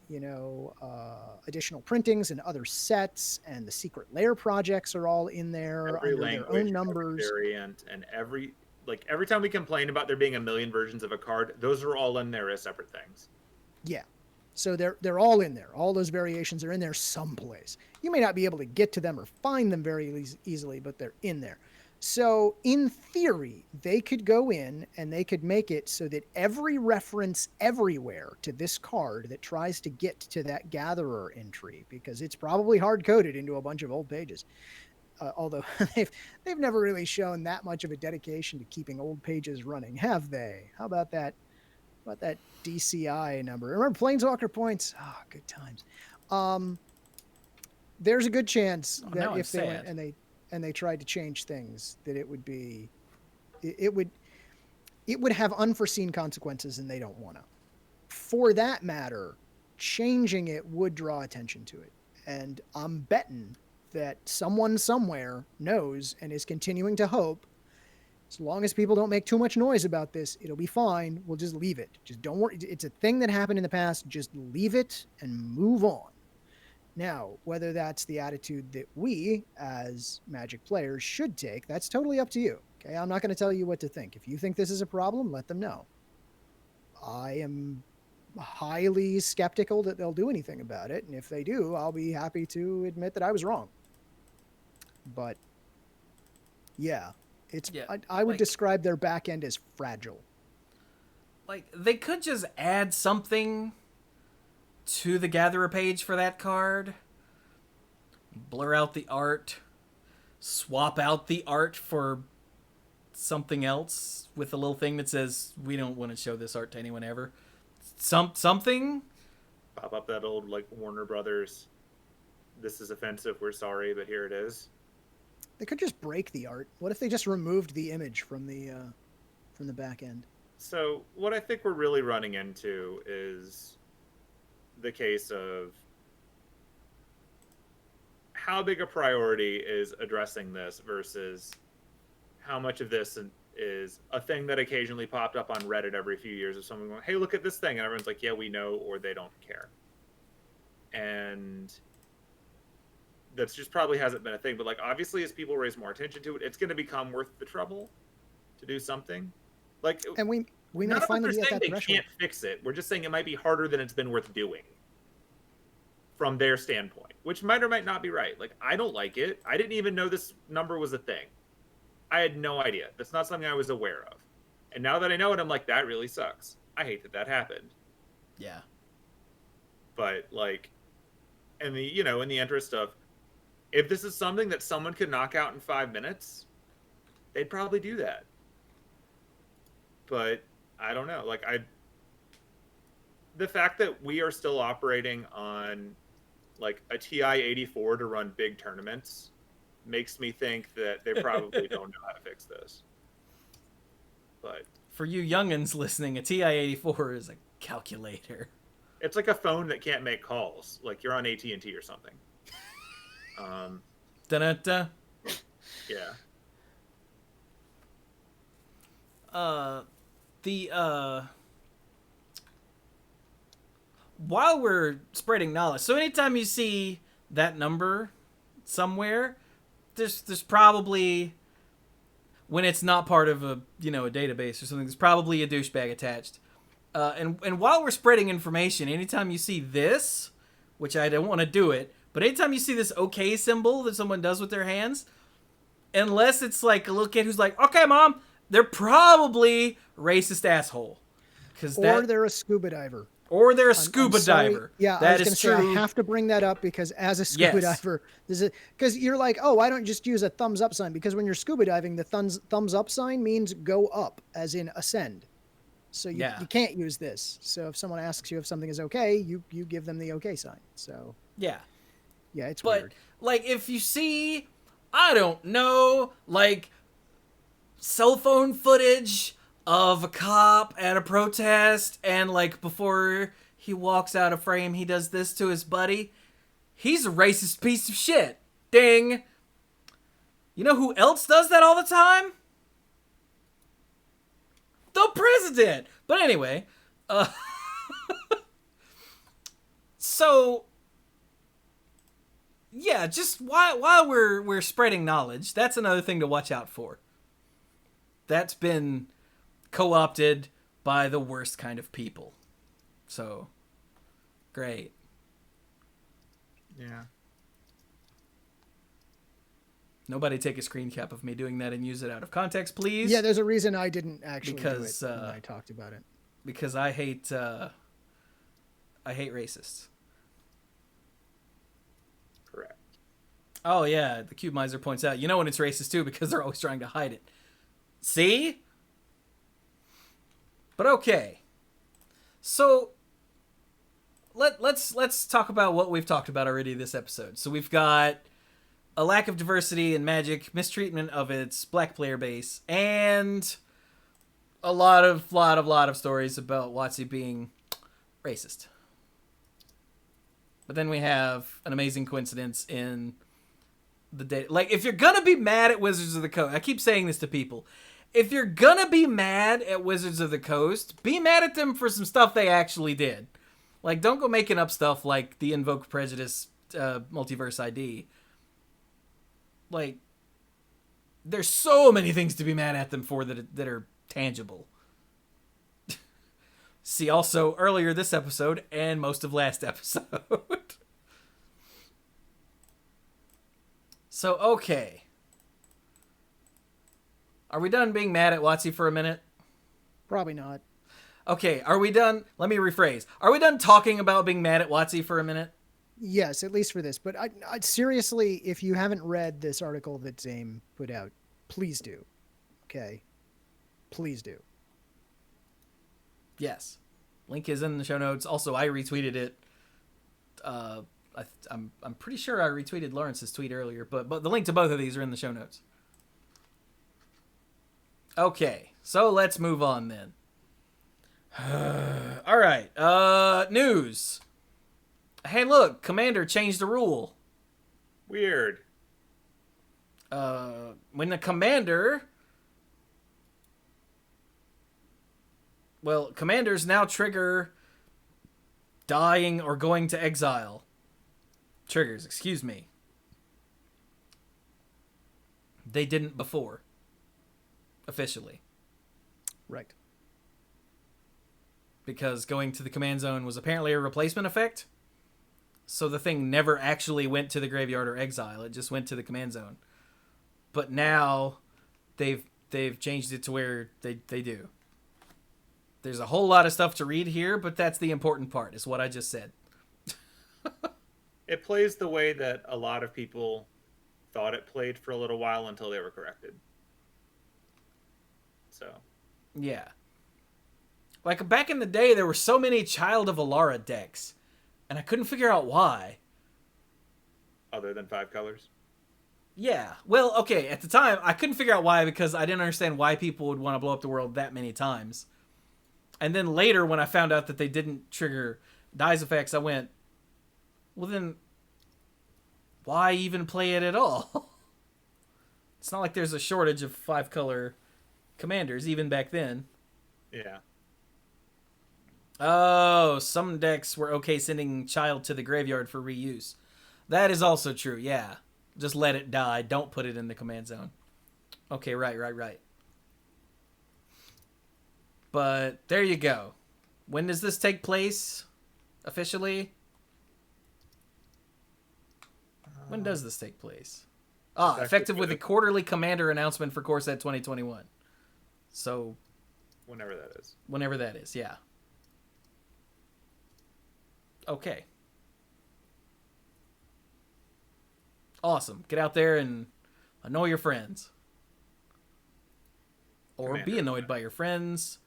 additional printings and other sets, and the Secret Lair projects are all in there every under language, their own numbers. Every variant, and every time we complain about there being a million versions of a card, those are all in there as separate things. Yeah. So they're all in there. All those variations are in there someplace. You may not be able to get to them or find them very easily, but they're in there. So in theory, they could go in and they could make it so that every reference everywhere to this card that tries to get to that Gatherer entry, because it's probably hard-coded into a bunch of old pages, although they've never really shown that much of a dedication to keeping old pages running, have they? How about that? About that DCI number? Remember Planeswalker points? Oh, good times. There's a good chance that if they went and they tried to change things, that it would have unforeseen consequences, and they don't want to. For that matter, changing it would draw attention to it. And I'm betting that someone somewhere knows and is continuing to hope, as long as people don't make too much noise about this, it'll be fine. We'll just leave it. Just don't worry. It's a thing that happened in the past. Just leave it and move on. Now, whether that's the attitude that we, as Magic players, should take, that's totally up to you. Okay, I'm not going to tell you what to think. If you think this is a problem, let them know. I am highly skeptical that they'll do anything about it, and if they do, I'll be happy to admit that I was wrong. But, yeah, I would describe their back end as fragile. Like, they could just add something to the Gatherer page for that card, blur out the art, swap out the art for something else with a little thing that says, we don't want to show this art to anyone ever. Something? Pop up that old, Warner Brothers, this is offensive, we're sorry, but here it is. They could just break the art. What if they just removed the image from the back end? So what I think we're really running into is the case of how big a priority is addressing this versus how much of this is a thing that occasionally popped up on Reddit every few years of someone going, hey, look at this thing. And everyone's like, yeah, we know, or they don't care. And that's just probably hasn't been a thing. But obviously as people raise more attention to it, it's going to become worth the trouble to do something. And we may finally be at that threshold. They can't fix it. We're just saying it might be harder than it's been worth doing. from their standpoint, which might or might not be right. Like, I don't like it. I didn't even know this number was a thing. I had no idea. That's not something I was aware of. And now that I know it, I'm like, that really sucks. I hate that that happened. Yeah. But like, in the interest of, if this is something that someone could knock out in 5 minutes, they'd probably do that. But I don't know. Like, the fact that we are still operating on like a TI-84 to run big tournaments makes me think that they probably don't know how to fix this. But for you youngins listening, a TI-84 is a calculator. It's like a phone that can't make calls. Like you're on AT&T or something. Da-da-da. Yeah. While we're spreading knowledge, so anytime you see that number somewhere, there's probably, when it's not part of a database or something, there's probably a douchebag attached. And while we're spreading information, anytime you see this, which I don't want to do it, but anytime you see this OK symbol that someone does with their hands, unless it's like a little kid who's like, okay, mom, they're probably racist asshole. Or they're a scuba diver. Or they're a scuba diver. Yeah, that I was going to say, I have to bring that up because as a scuba diver, because you're like, oh, I don't just use a thumbs up sign, because when you're scuba diving, the thumbs up sign means go up, as in ascend. So you can't use this. So if someone asks you if something is okay, you give them the okay sign. So yeah, it's weird. But like if you see, I don't know, like cell phone footage of a cop at a protest, and like before he walks out of frame, he does this to his buddy, he's a racist piece of shit. Ding. You know who else does that all the time? The president. But anyway, so yeah, just while we're spreading knowledge, that's another thing to watch out for. That's been co-opted by the worst kind of people. So, great. Yeah. Nobody take a screen cap of me doing that and use it out of context, please. Yeah, there's a reason I didn't actually do it when I talked about it. Because I hate racists. Correct. Oh yeah, the Cube Miser points out, when it's racist too, because they're always trying to hide it. See? But okay. So let's talk about what we've talked about already this episode. So we've got a lack of diversity in Magic, mistreatment of its black player base, and a lot of stories about WotC being racist. But then we have an amazing coincidence in the day. Like, if you're gonna be mad at Wizards of the Coast, I keep saying this to people. If you're gonna be mad at Wizards of the Coast, be mad at them for some stuff they actually did. Like, don't go making up stuff like the Invoke Prejudice multiverse ID. Like, there's so many things to be mad at them for that are tangible. See also earlier this episode and most of last episode. So, okay. Are we done being mad at WotC for a minute? Probably not. Okay, are we done? Let me rephrase. Are we done talking about being mad at WotC for a minute? Yes, at least for this. But I seriously, if you haven't read this article that Zame put out, please do. Okay? Please do. Yes. Link is in the show notes. Also, I retweeted it. I'm pretty sure I retweeted Lawrence's tweet earlier, but the link to both of these are in the show notes. Okay, so let's move on then. All right. News. Hey, look, Commander changed the rule. Weird. When the Commander... Well, Commanders now trigger dying or going to exile. Triggers, excuse me. They didn't before. Officially. Right. Because going to the command zone was apparently a replacement effect. So the thing never actually went to the graveyard or exile. It just went to the command zone. But now they've changed it to where they do. There's a whole lot of stuff to read here, but that's the important part, is what I just said. It plays the way that a lot of people thought it played for a little while until they were corrected. So. Yeah. Like, back in the day, there were so many Child of Alara decks, and I couldn't figure out why. Other than 5 colors? Yeah. Well, okay, at the time, I couldn't figure out why because I didn't understand why people would want to blow up the world that many times. And then later, when I found out that they didn't trigger Dies effects, I went, well then, why even play it at all? It's not like there's a shortage of 5-color commanders, even back then. Yeah. Oh, some decks were okay sending Child to the graveyard for reuse. That is also true, yeah. Just let it die. Don't put it in the command zone. Okay, right. But there you go. When does this take place? Officially? When does this take place? Effective with the quarterly commander announcement for Core Set 2021. So... Whenever that is. Whenever that is, yeah. Okay. Awesome. Get out there and annoy your friends. Or Commander. be annoyed by your friends.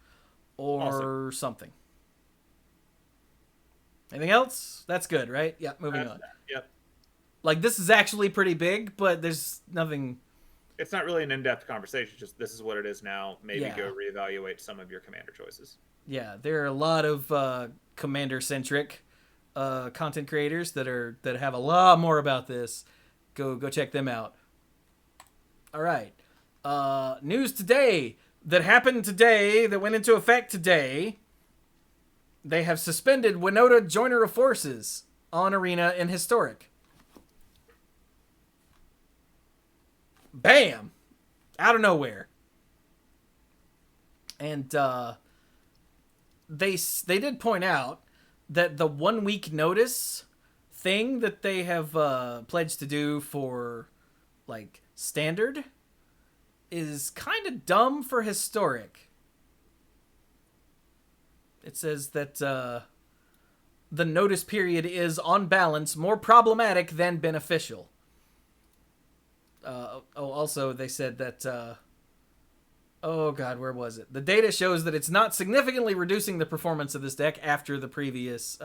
Or something. Anything else? That's good, right? Yeah, moving on. Yep. Like, this is actually pretty big, but there's nothing... It's not really an in-depth conversation, just this is what it is now. Maybe Yeah. go reevaluate some of your commander choices. Yeah, there are a lot of commander-centric content creators that have a lot more about this. Go check them out. All right. News today that happened today, that went into effect today. They have suspended Winota Joiner of Forces on Arena and Historic. Bam! Out of nowhere. And they did point out that the 1 week notice thing that they have pledged to do for, like, standard is kind of dumb for historic. It says that the notice period is, on balance, more problematic than beneficial. Also, they said that... oh, God, where was it? The data shows that it's not significantly reducing the performance of this deck after the previous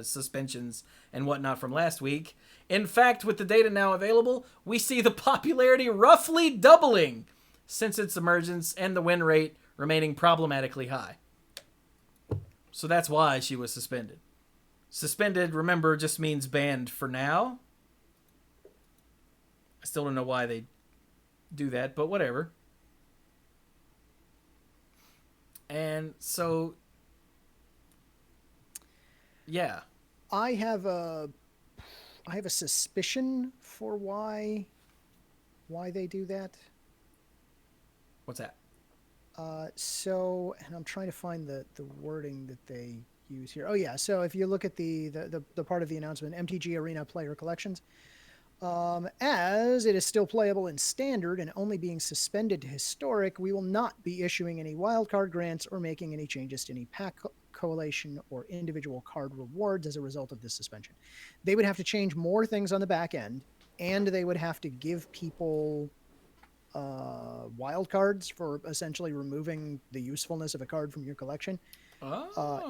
suspensions and whatnot from last week. In fact, with the data now available, we see the popularity roughly doubling since its emergence and the win rate remaining problematically high. So that's why she was suspended. Suspended, remember, just means banned for now. I still don't know why they do that, but whatever. And so, yeah. I have a suspicion for why they do that. What's that? And I'm trying to find the wording that they use here. Oh yeah, so if you look at the part of the announcement, MTG Arena Player Collections, as it is still playable in Standard and only being suspended to Historic, we will not be issuing any wildcard grants or making any changes to any pack coalition or individual card rewards as a result of this suspension. They would have to change more things on the back end, and they would have to give people wildcards for essentially removing the usefulness of a card from your collection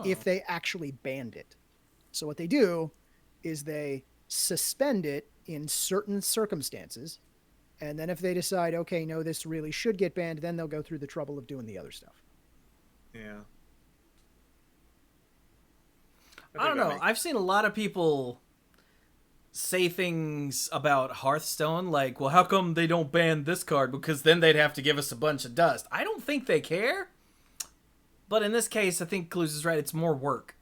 if they actually banned it. So what they do is they suspend it in certain circumstances, and then if they decide, okay, no, this really should get banned, then they'll go through the trouble of doing the other stuff. Yeah. I don't know. I've seen a lot of people say things about Hearthstone like, well, how come they don't ban this card? Because then they'd have to give us a bunch of dust. I don't think they care. But in this case, I think Clues is right. It's more work.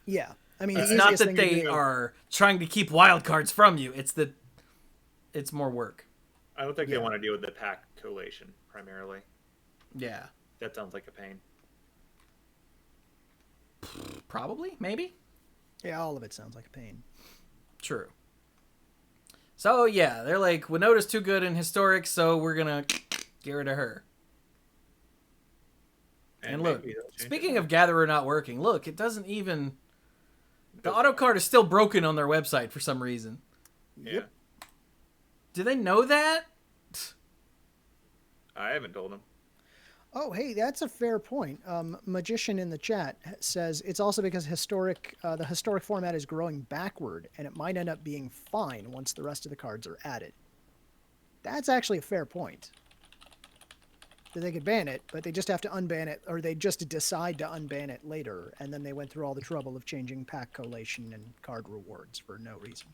Yeah. I mean, it's not that they are trying to keep wild cards from you. It's that it's more work. I don't think they want to deal with the pack collation primarily. Yeah. That sounds like a pain. Probably, maybe. Yeah, all of it sounds like a pain. True. So yeah, they're like, Winota's too good in historic, so we're gonna get rid of her. And look, speaking of Gatherer not working, look, it doesn't even... The auto card is still broken on their website for some reason. Yeah. Do they know that? I haven't told them. Oh, hey, that's a fair point. Magician in the chat says it's also because the historic format is growing backward, and it might end up being fine once the rest of the cards are added. That's actually a fair point. That they could ban it, but they just have to unban it, or they just decide to unban it later, and then they went through all the trouble of changing pack collation and card rewards for no reason.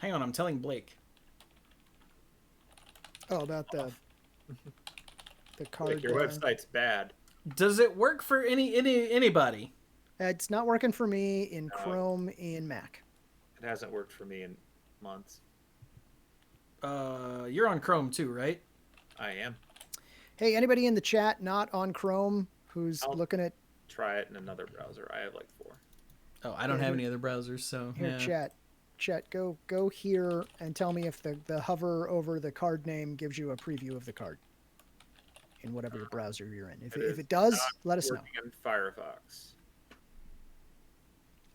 Hang on, I'm telling Blake. Oh, about the card. Like your website's bad. Does it work for anybody? It's not working for me in Chrome, in Mac. It hasn't worked for me in months. You're on Chrome too, right? I am. Hey, anybody in the chat not on Chrome who's looking at... Try it in another browser. I have like 4. Oh, I don't have any other browsers, so... Here, yeah. Chat, go here and tell me if the hover over the card name gives you a preview of the card in whatever browser you're in. If it does, let us know. In Firefox.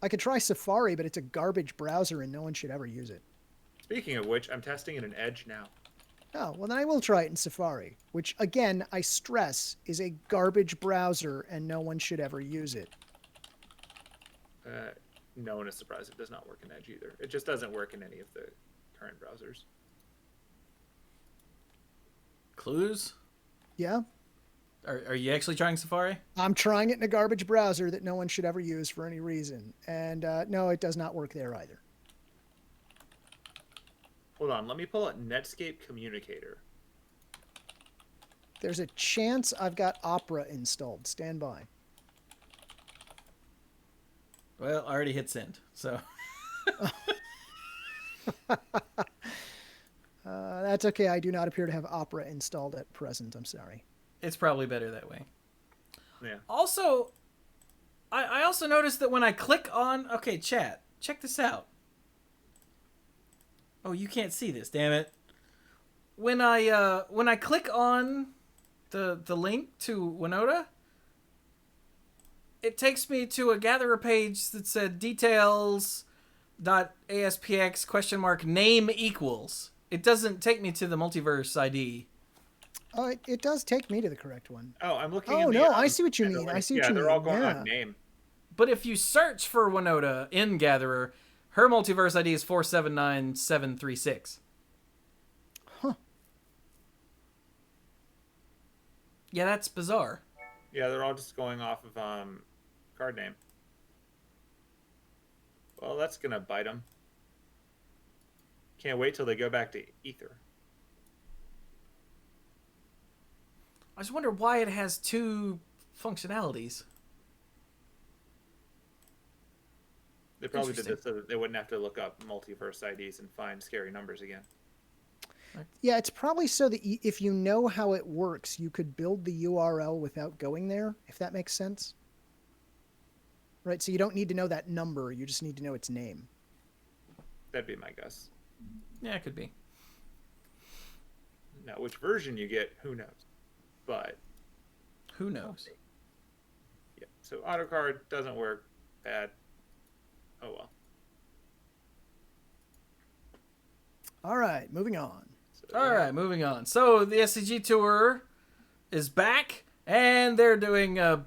I could try Safari, but it's a garbage browser and no one should ever use it. Speaking of which, I'm testing it in Edge now. Oh, well then I will try it in Safari, which again, I stress, is a garbage browser and no one should ever use it. No one is surprised it does not work in Edge either. It just doesn't work in any of the current browsers. Clues? Yeah? Are you actually trying Safari? I'm trying it in a garbage browser that no one should ever use for any reason. And no, it does not work there either. Hold on, let me pull up Netscape Communicator. There's a chance I've got Opera installed. Stand by. Well, I already hit send, so... That's okay. I do not appear to have Opera installed at present. I'm sorry. It's probably better that way. Yeah. Also, I also noticed that when I click on... Okay, chat, check this out. Oh, you can't see this, damn it. When I click on the link to Winota, it takes me to a Gatherer page that said details.aspx ? Name equals. It doesn't take me to the multiverse ID. Oh, it does take me to the correct one. Oh, I'm looking. Oh, no, I see what you mean. I see what you mean. Yeah, they're all going on name. But if you search for Winota in Gatherer, her multiverse ID is 479736. Huh. Yeah, that's bizarre. Yeah, they're all just going off of card name. Well, that's gonna bite them. Can't wait till they go back to Ether. I just wonder why it has 2 functionalities. They probably did this so that they wouldn't have to look up multiverse IDs and find scary numbers again. Yeah, it's probably so that if you know how it works, you could build the URL without going there, if that makes sense. Right, so you don't need to know that number, you just need to know its name. That'd be my guess. Yeah, it could be. Now, which version you get, who knows? But who knows? Yeah, so AutoCard doesn't work. Bad. Oh well. All right, moving on. All right, moving on. So the SCG Tour is back, and they're doing the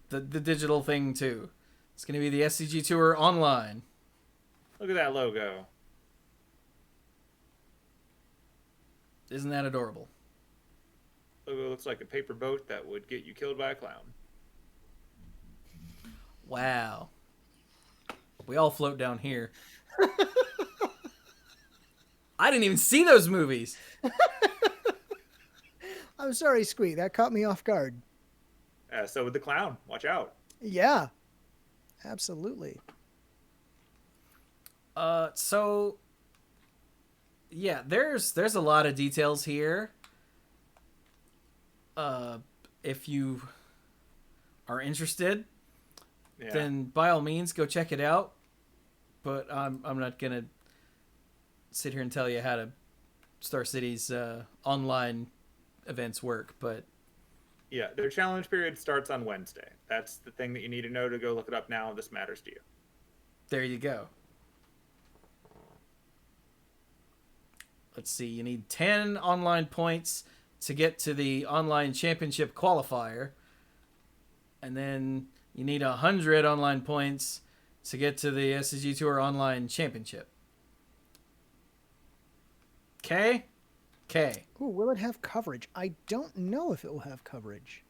digital thing too. It's going to be the SCG Tour online. Look at that logo. Isn't that adorable? Logo looks like a paper boat that would get you killed by a clown. Wow. We all float down here. I didn't even see those movies. I'm sorry, Squee. That caught me off guard. So with the clown. Watch out. Yeah. Absolutely. So yeah, there's a lot of details here. If you are interested, Yeah. then by all means go check it out. But I'm not gonna sit here and tell you how to Star City's online events work. But Yeah, their challenge period starts on Wednesday. That's the thing that you need to know to go look it up now if this matters to you. there you go. Let's see. You need 10 online points to get to the online championship qualifier, and then you need 100 online points to get to the SCG Tour Online Championship. Okay? Okay. Ooh, will it have coverage? I don't know if it will have coverage.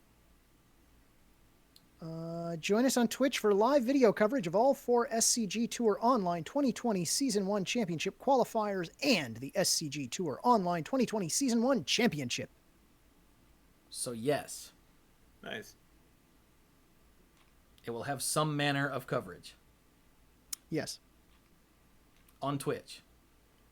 Join us on Twitch for live video coverage of all 4 SCG Tour Online 2020 Season 1 Championship qualifiers and the SCG Tour Online 2020 Season 1 Championship. So, yes, Nice. it will have some manner of coverage Yes. on Twitch.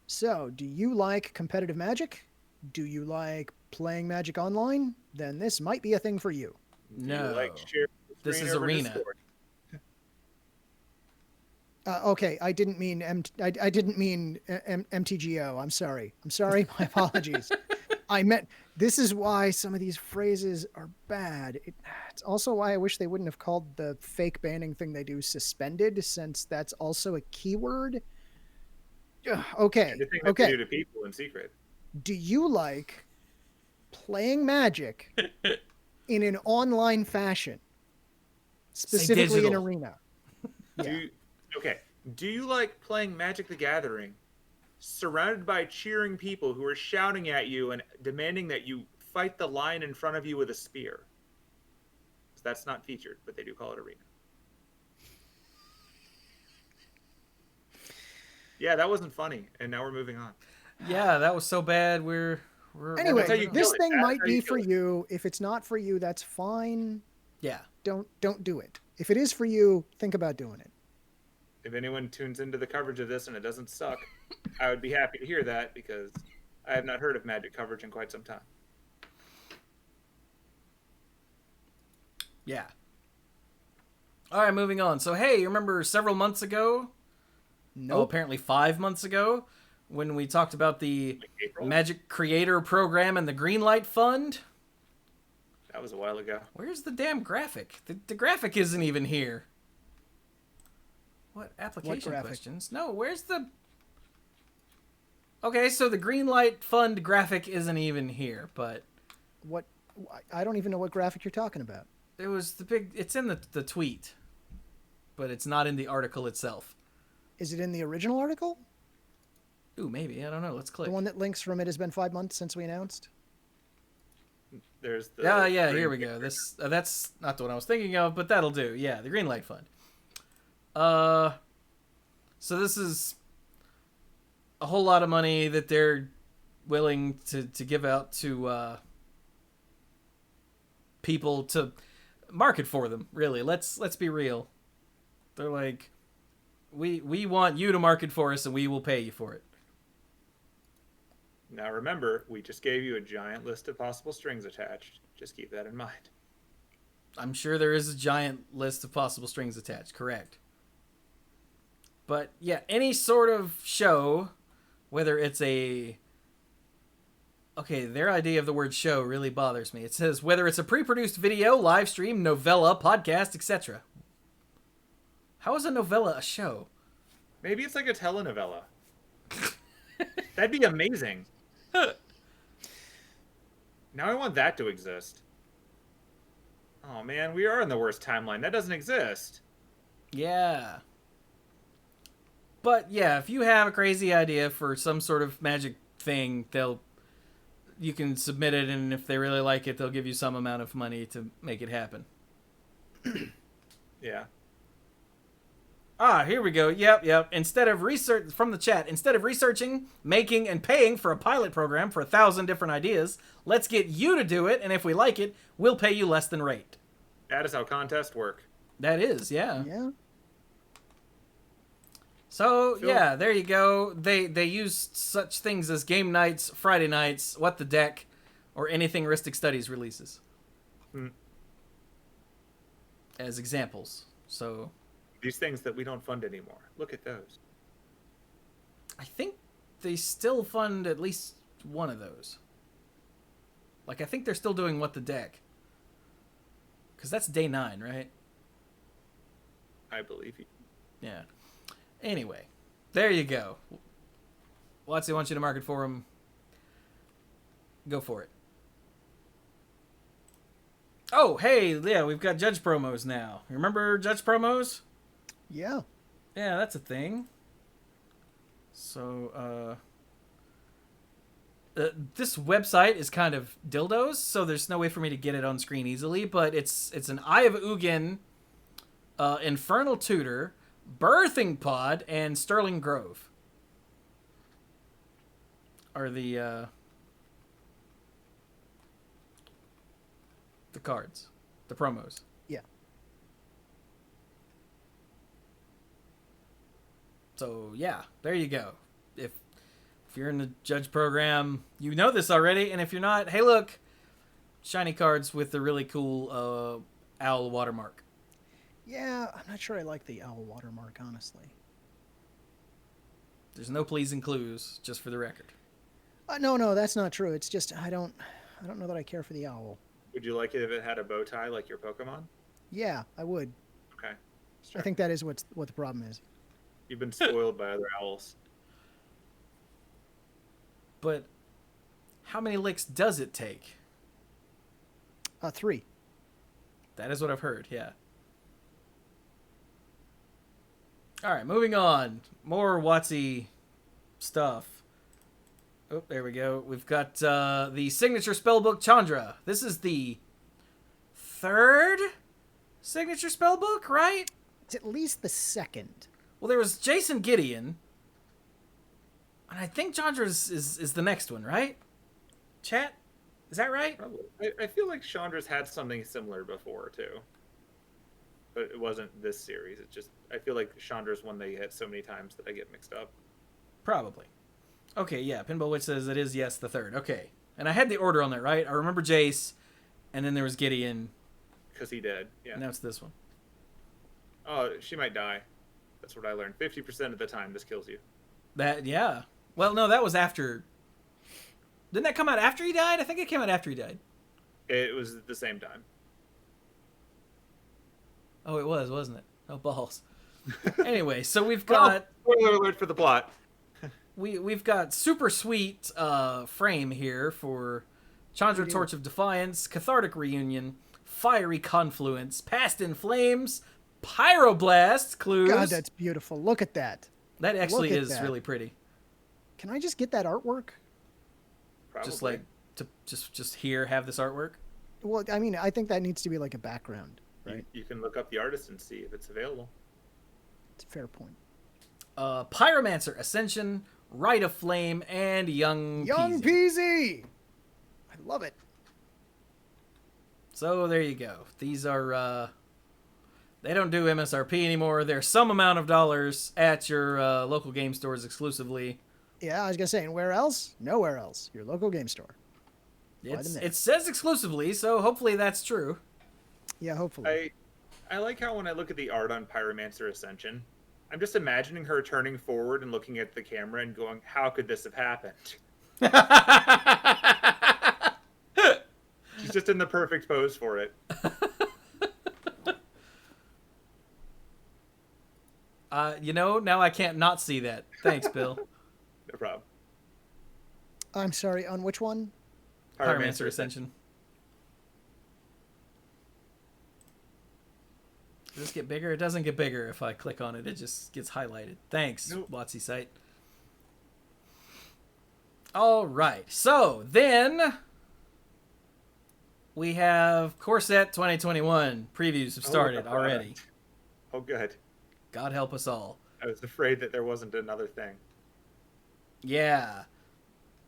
So, do you like competitive Magic? Do you like playing Magic online? Then this might be a thing for you. Do No. you like share the This screen is over Arena. Discord? Okay, I didn't mean MTGO. I'm sorry. My apologies. I meant this is why some of these phrases are bad. It's also why I wish they wouldn't have called the fake banning thing they do suspended, since that's also a keyword. Ugh, okay. The thing that they do to people in secret. Do you like playing Magic in an online fashion, specifically in digital. Arena? Yeah. Do you like playing Magic the Gathering, surrounded by cheering people who are shouting at you and demanding that you fight the line in front of you with a spear? 'Cause that's not featured, but they do call it Arena. Yeah, that wasn't funny, and now we're moving on. Yeah, that was so bad. Anyway, how you this kill it. thing That's might how be you for kill it. you. If it's not for you, that's fine. Yeah. Don't do it. If it is for you, think about doing it. If anyone tunes into the coverage of this and it doesn't suck, I would be happy to hear that, because I have not heard of Magic coverage in quite some time. Yeah. All right, moving on. So, hey, you remember several months ago? Nope. Oh, apparently 5 months ago, when we talked about the Like April? Magic Creator Program and the Greenlight Fund? That was a while ago. Where's the damn graphic? The graphic isn't even here. What application graphic? questions? No, where's the... Okay, so the Greenlight Fund graphic isn't even here, but What? I don't even know what graphic you're talking about. it was the big... It's in the tweet, but it's not in the article itself. Is it in the original article? Ooh, maybe. I don't know. Let's click. The one that links from it has been 5 months since we announced. There's the Yeah, green here we go. This that's not the one I was thinking of, but that'll do. Yeah, the Greenlight Fund. So this is a whole lot of money that they're willing to give out to people to market for them. Really, let's be real. They're like, we want you to market for us, and we will pay you for it. Now remember, we just gave you a giant list of possible strings attached. Just keep that in mind. I'm sure there is a giant list of possible strings attached, correct. But yeah, any sort of show, whether it's a... Okay, their idea of the word show really bothers me. It says, whether it's a pre-produced video, live stream, novella, podcast, etc. How is a novella a show? Maybe it's like a telenovela. That'd be amazing. Now I want that to exist. Oh man, we are in the worst timeline. That doesn't exist. Yeah. But yeah, if you have a crazy idea for some sort of magic thing, you can submit it, and if they really like it, they'll give you some amount of money to make it happen. Yeah. Ah, here we go. Yep. Instead of researching, making, and paying for a pilot program for 1,000 different ideas, let's get you to do it, and if we like it, we'll pay you less than rate. That is how contests work. That is, yeah. Yeah. So, Sure. yeah, there you go. They use such things as game nights, Friday nights, What the Deck, or anything Ristic Studies releases. as examples. So These things that we don't fund anymore. Look at those. I think they still fund at least one of those. Like, I think they're still doing What the Deck. Because that's day 9, right? I believe you. Yeah. Anyway, there you go. WotC wants you to market for him. Go for it. Oh, hey, yeah, we've got judge promos now. Remember judge promos? Yeah. Yeah, that's a thing. So, this website is kind of dildos, so there's no way for me to get it on screen easily, but it's an Eye of Ugin, Infernal Tutor, Birthing Pod, and Sterling Grove are the cards, the promos. Yeah. So yeah, there you go. If you're in the judge program, you know this already, and if you're not, hey look, shiny cards with the really cool owl watermark. Yeah, I'm not sure I like the owl watermark, honestly. There's no pleasing clues, just for the record. No, that's not true. It's just I don't know that I care for the owl. Would you like it if it had a bow tie like your Pokemon? Yeah, I would. Okay. I think that is what the problem is. You've been spoiled by other owls. But how many licks does it take? 3. That is what I've heard, yeah. Alright, moving on. More WotC stuff. Oh, there we go. We've got the signature spellbook Chandra. This is the 3rd signature spellbook, right? It's at least the 2nd. Well, there was Jason Gideon. And I think Chandra is the next one, right? Chat? Is that right? Probably. I feel like Chandra's had something similar before, too. But it wasn't this series. It just, I feel like Chandra's one they hit so many times that I get mixed up. Probably. Okay, yeah. Pinball Witch says it is, yes, the 3rd. Okay. And I had the order on that, right? I remember Jace, and then there was Gideon. Because he did, yeah. And now it's this one. Oh, she might die. That's what I learned. 50% of the time, this kills you. That, yeah. Well, no, that was after. Didn't that come out after he died? I think it came out after he died. It was at the same time. Oh, it was, wasn't it? Oh, balls. Anyway, so we've got... Spoiler alert for the plot. We've got super sweet frame here for Chandra Torch of Defiance, Cathartic Reunion, Fiery Confluence, Past in Flames, Pyroblast clues. God, that's beautiful. Look at that. That actually Look at is that. really pretty. Can I just get that artwork? Probably. Just like to just here have this artwork. Well, I mean, I think that needs to be like a background, right? You can look up the artist and see if it's available. It's a fair point. Pyromancer Ascension, Rite of Flame, and Young Peasy. I love it. So there you go. These are they don't do MSRP anymore. They're some amount of dollars at your local game stores exclusively. Yeah, I was gonna say, and where else? Nowhere else. Your local game store. It says exclusively, so hopefully that's true. Yeah, hopefully. I like how when I look at the art on Pyromancer Ascension, I'm just imagining her turning forward and looking at the camera and going, how could this have happened? She's just in the perfect pose for it. Now I can't not see that. Thanks, Bill. No problem. I'm sorry, on which one? Pyromancer Ascension. Does this get bigger? It doesn't get bigger if I click on it. It just gets highlighted. Thanks, Nope. WotC site. All right. So then we have Corset 2021 previews have started already. Oh, good. God help us all. I was afraid that there wasn't another thing. Yeah.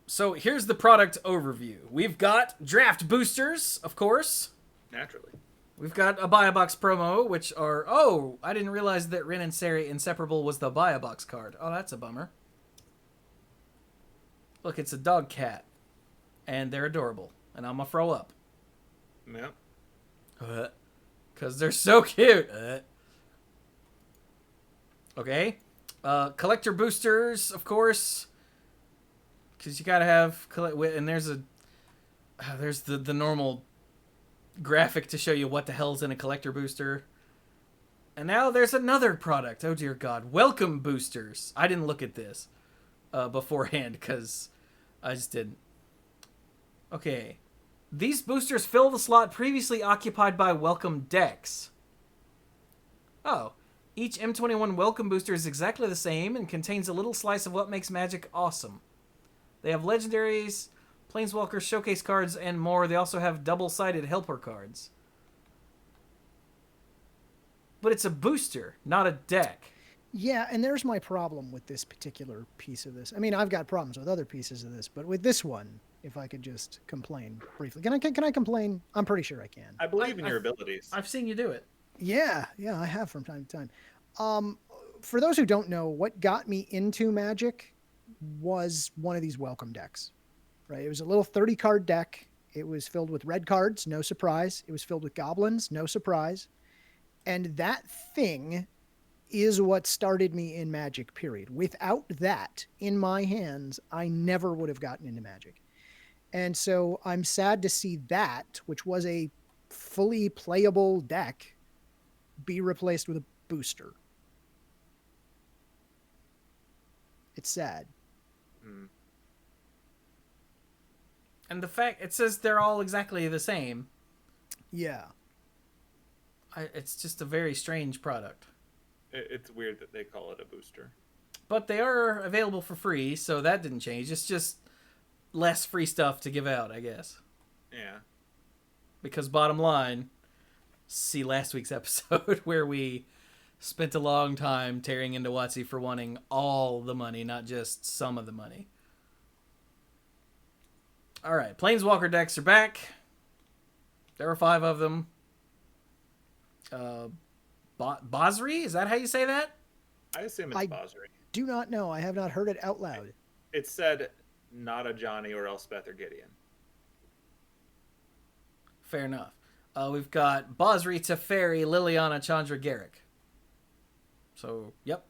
So here's the product overview. We've got draft boosters, of course. Naturally. We've got a Buy a Box promo, which are... Oh, I didn't realize that Rin and Seri Inseparable was the Buy a Box card. Oh, that's a bummer. Look, it's a dog cat. And they're adorable. And I'm gonna throw up. Yep. because they're so cute. Okay. Collector boosters, of course, because you gotta have and there's the normal graphic to show you what the hell's in a collector booster. And now there's another product. Oh dear God. Welcome boosters. I didn't look at this beforehand because I just didn't. Okay. These boosters fill the slot previously occupied by welcome decks. Oh. Each M21 welcome booster is exactly the same and contains a little slice of what makes Magic awesome. They have legendaries, Planeswalker showcase cards, and more. They also have double-sided helper cards. But it's a booster, not a deck. Yeah, and there's my problem with this particular piece of this. I mean, I've got problems with other pieces of this, but with this one, if I could just complain briefly. Can I complain? I'm pretty sure I can. I believe in your abilities. I've seen you do it. Yeah, I have from time to time. For those who don't know, what got me into Magic was one of these welcome decks, right? It was a little 30-card deck. It was filled with red cards, no surprise. It was filled with goblins, no surprise. And that thing is what started me in Magic, period. Without that in my hands, I never would have gotten into Magic. And so I'm sad to see that, which was a fully playable deck, be replaced with a booster. It's sad. And the fact it says they're all exactly the same. Yeah. It's just a very strange product. It's weird that they call it a booster. But they are available for free, so that didn't change. It's just less free stuff to give out, I guess. Yeah. Because bottom line, see last week's episode where we spent a long time tearing into WotC for wanting all the money, not just some of the money. All right, Planeswalker decks are back. There are 5 of them. Bosri? Is that how you say that? I assume it's Bosri. Do not know. I have not heard it out loud. It said not a Johnny or Elspeth or Gideon. Fair enough. We've got Bosri, Teferi, Liliana, Chandra, Garrick. So, yep.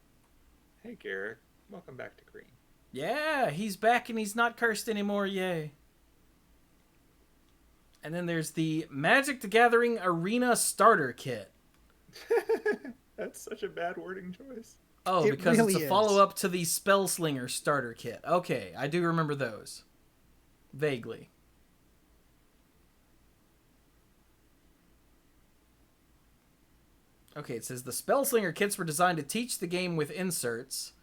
Hey, Garrick. Welcome back to Green. Yeah, he's back and he's not cursed anymore. Yay. And then there's the Magic the Gathering Arena Starter Kit. That's such a bad wording choice. Oh, it because really it's a follow-up to the Spellslinger Starter Kit. Okay, I do remember those. Vaguely. Okay, it says the Spellslinger kits were designed to teach the game with inserts,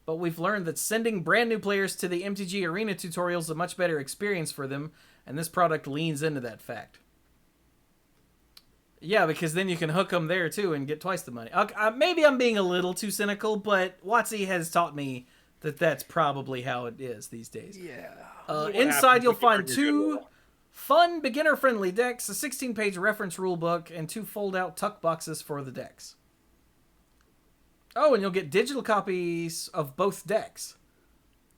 but we've learned that sending brand new players to the MTG Arena tutorial is a much better experience for them, and this product leans into that fact. Yeah, because then you can hook them there too and get twice the money. Maybe I'm being a little too cynical, but WotC has taught me that that's probably how it is these days. Yeah. Inside you'll find 2 fun, beginner-friendly decks, a 16-page reference rulebook, and 2 fold-out tuck boxes for the decks. Oh, and you'll get digital copies of both decks.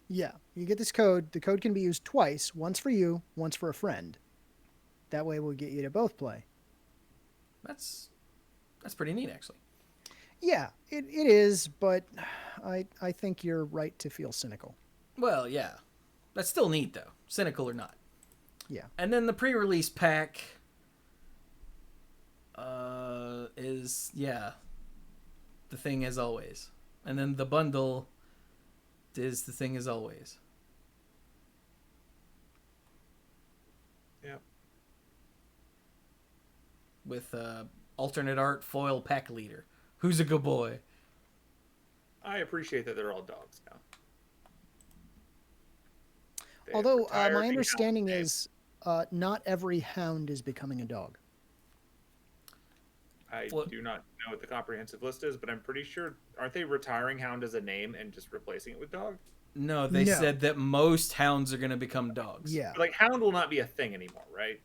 Yeah. You get this code. The code can be used twice. Once for you, once for a friend. That way we'll get you to both play. That's pretty neat, actually. Yeah, it is, but I think you're right to feel cynical. Well, yeah. That's still neat, though. Cynical or not. Yeah. And then the pre-release pack is, yeah, the thing as always. And then the bundle is the thing as always. Yep. With alternate art foil pack leader. Who's a good boy? I appreciate that they're all dogs now. Although my understanding is not every hound is becoming a dog. I do not know what the comprehensive list is, but I'm pretty sure, aren't they retiring hound as a name and just replacing it with dog? No, they said that most hounds are going to become dogs. Yeah. But, like, hound will not be a thing anymore, right?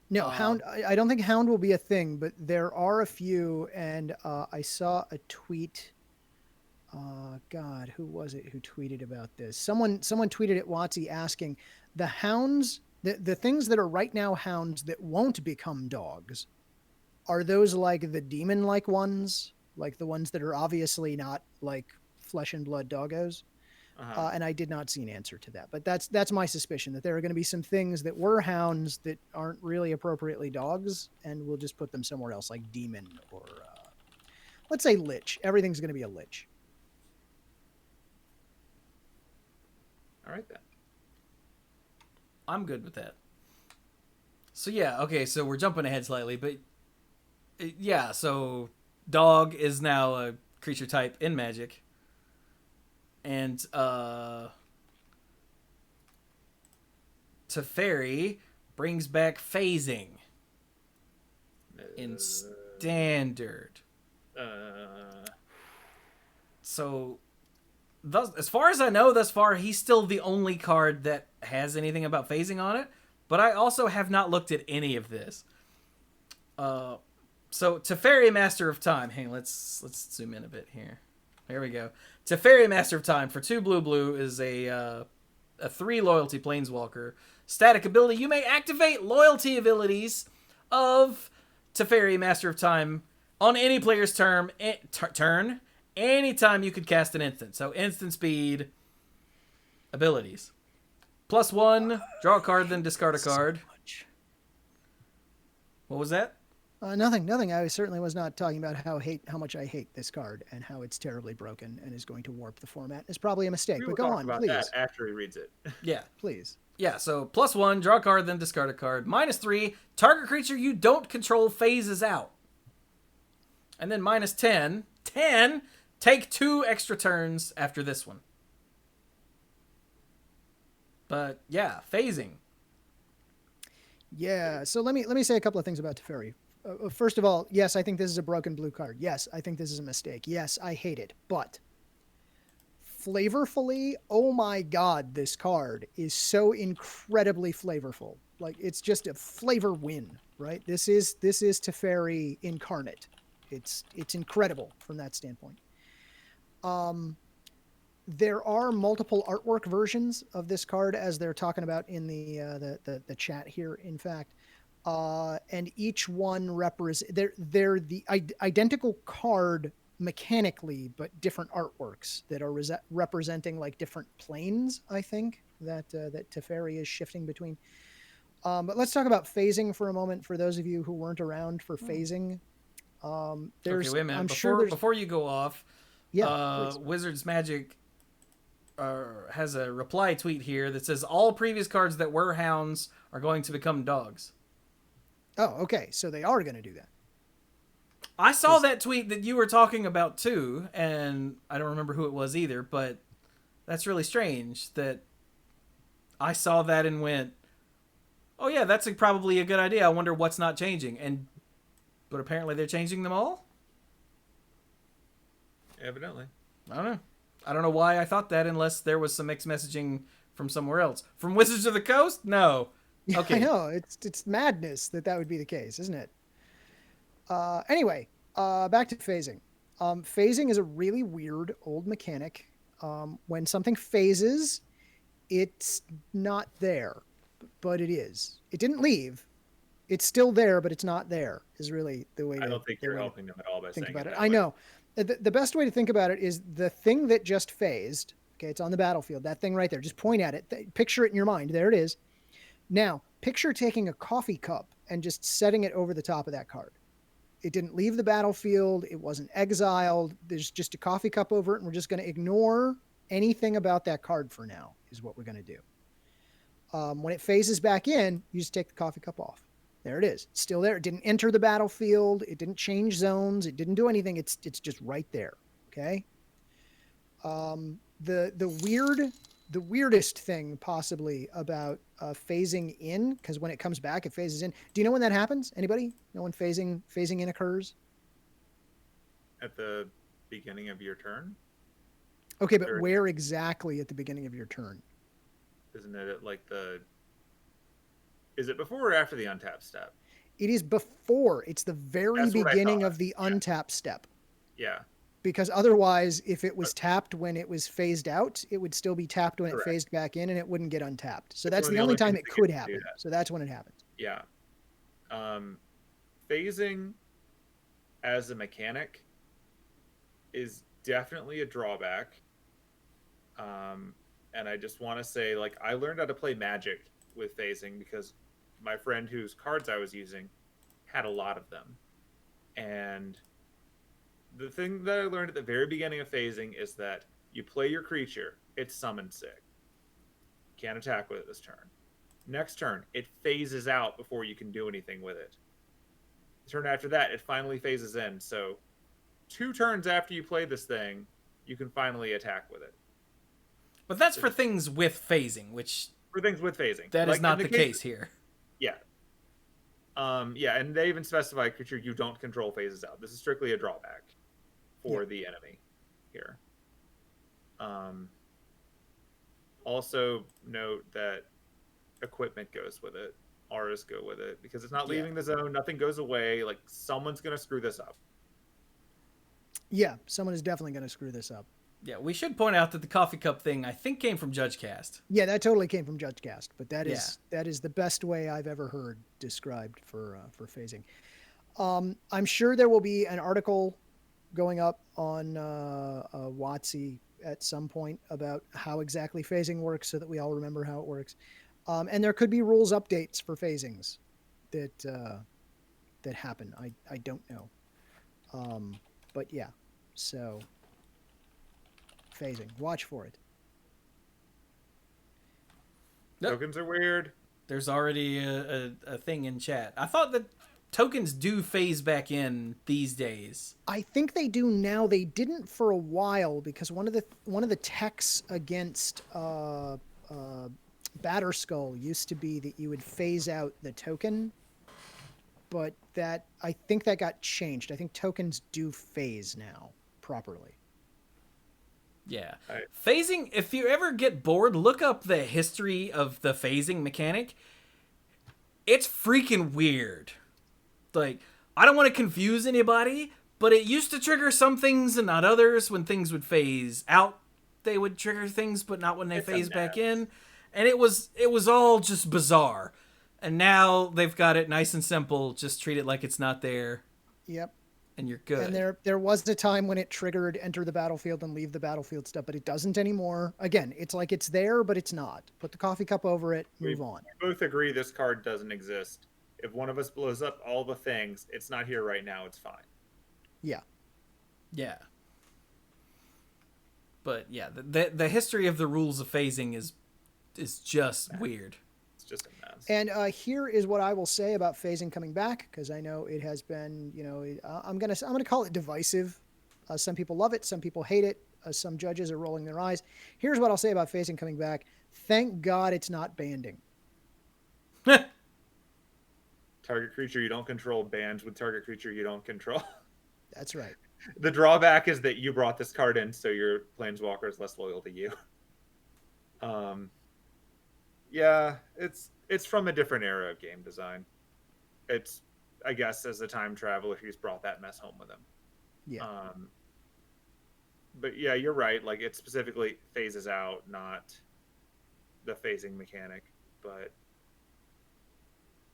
No, hound. I don't think hound will be a thing, but there are a few, and I saw a tweet. God, who was it who tweeted about this? Someone tweeted at WotC asking the hounds, the things that are right now hounds that won't become dogs, Are those like the demon-like ones, like the ones that are obviously not like flesh and blood doggos? And I did not see an answer to that, but that's my suspicion, that there are going to be some things that were hounds that aren't really appropriately dogs, and we'll just put them somewhere else, like demon or let's say lich. Everything's going to be a lich. All right then. I'm good with that. So yeah, okay, so we're jumping ahead slightly, but yeah, so dog is now a creature type in Magic. And Teferi brings back phasing in standard. So as far as I know, thus far, he's still the only card that has anything about phasing on it. But I also have not looked at any of this. So Teferi, Master of Time. Hang on, let's zoom in a bit here. There we go. Teferi, Master of Time, for 2 blue is a 3 loyalty planeswalker. Static ability: you may activate loyalty abilities of Teferi, Master of Time on any player's turn anytime you could cast an instant. So instant speed abilities. +1, draw a card, then discard a card. What was that? Nothing. I certainly was not talking about how much I hate this card and how it's terribly broken and is going to warp the format. It's probably a mistake, but go on, about please. That after he reads it. Yeah. Please. Yeah, so +1, draw a card, then discard a card. -3, target creature you don't control phases out. And then -10, take 2 extra turns after this one. But yeah, phasing. Yeah, so let me say a couple of things about Teferi. First of all, yes, I think this is a broken blue card. Yes, I think this is a mistake. Yes, I hate it. But flavorfully, oh my god, this card is so incredibly flavorful. Like, it's just a flavor win, right? This is Teferi incarnate. It's incredible from that standpoint. There are multiple artwork versions of this card, as they're talking about in the chat here, in fact. And each one they're the identical card mechanically, but different artworks that are representing like different planes, I think, that Teferi is shifting between. But let's talk about phasing for a moment, for those of you who weren't around for phasing. Okay, wait a minute. Before you go off, Wizards Magic has a reply tweet here that says all previous cards that were hounds are going to become dogs. Oh, okay. So they are going to do that. I saw that tweet that you were talking about too, and I don't remember who it was either, but that's really strange that I saw that and went, oh yeah, that's probably a good idea. I wonder what's not changing. But apparently they're changing them all? Evidently. I don't know why I thought that, unless there was some mixed messaging from somewhere else. From Wizards of the Coast? No. Okay. I know. It's madness that would be the case, isn't it? Anyway, back to phasing. Phasing is a really weird old mechanic. When something phases, it's not there, but it is. It didn't leave. It's still there, but it's not there, is really the way I don't think you're helping them at all by saying about it. That I know. The best way to think about it is the thing that just phased. Okay, it's on the battlefield. That thing right there. Just point at it. Picture it in your mind. There it is. Now, picture taking a coffee cup and just setting it over the top of that card. It didn't leave the battlefield. It wasn't exiled. There's just a coffee cup over it, and we're just going to ignore anything about that card for now, is what we're going to do. When it phases back in, you just take the coffee cup off. There it is. It's still there. It didn't enter the battlefield. It didn't change zones. It didn't do anything. It's just right there. Okay. The weirdest thing possibly about phasing in, because when it comes back, it phases in. Do you know when that happens? Anybody know when phasing in occurs? At the beginning of your turn. Okay, but where exactly at the beginning of your turn? Isn't it like is it before or after the untap step? It is before. It's the very beginning of the untap step. Yeah. Because otherwise, if it was tapped when it was phased out, it would still be tapped when it phased back in, and it wouldn't get untapped. So that's the only time it could happen. So that's when it happens. Yeah. Phasing as a mechanic is definitely a drawback. And I just want to say, like, I learned how to play Magic with phasing because my friend whose cards I was using had a lot of them. And the thing that I learned at the very beginning of phasing is that you play your creature, it's summoned sick. Can't attack with it this turn. Next turn, it phases out before you can do anything with it. The turn after that, it finally phases in. So 2 turns after you play this thing, you can finally attack with it. But that's for things with phasing, which For things with phasing. that is not the case here. Yeah. Yeah, and they even specify creature you don't control phases out. This is strictly a drawback for the enemy here. Also note that equipment goes with it. Auras go with it because it's not leaving the zone. Nothing goes away. Like, someone's gonna screw this up. Yeah, someone is definitely going to screw this up. Yeah, we should point out that the coffee cup thing, I think, came from JudgeCast. Yeah, that totally came from JudgeCast, but that is the best way I've ever heard described for phasing. I'm sure there will be an article going up on WotC at some point about how exactly phasing works, so that we all remember how it works. And there could be rules updates for phasings that happen. I don't know, but yeah. So phasing, watch for it. Nope. Tokens are weird. There's already a thing in chat. I thought that tokens do phase back in these days. I think they do now. They didn't for a while because one of the techs against Batterskull used to be that you would phase out the token, but I think that got changed. I think tokens do phase now properly. Yeah. Right. Phasing, if you ever get bored, look up the history of the phasing mechanic. It's freaking weird. Like, I don't want to confuse anybody, but it used to trigger some things and not others. When things would phase out, they would trigger things, but not when they phase back in. And it was all just bizarre. And now they've got it nice and simple. Just treat it like it's not there. Yep. And you're good. And there was a time when it triggered enter the battlefield and leave the battlefield stuff, but it doesn't anymore. Again, it's like it's there, but it's not. Put the coffee cup over it, move on. We both agree this card doesn't exist. If one of us blows up all the things, it's not here right now, it's fine. Yeah. Yeah. But yeah, the history of the rules of phasing is just weird. It's just a mess. And here is what I will say about phasing coming back, because I know it has been, I'm gonna call it divisive. Some people love it, some people hate it. Some judges are rolling their eyes. Here's what I'll say about phasing coming back. Thank God it's not banding. Target creature you don't control bands with target creature you don't control. That's right. The drawback is that you brought this card in, so your planeswalker is less loyal to you. Yeah, it's from a different era of game design. It's, I guess, as a time traveler, he's brought that mess home with him. Yeah. But yeah, you're right. Like, it specifically phases out, not the phasing mechanic. But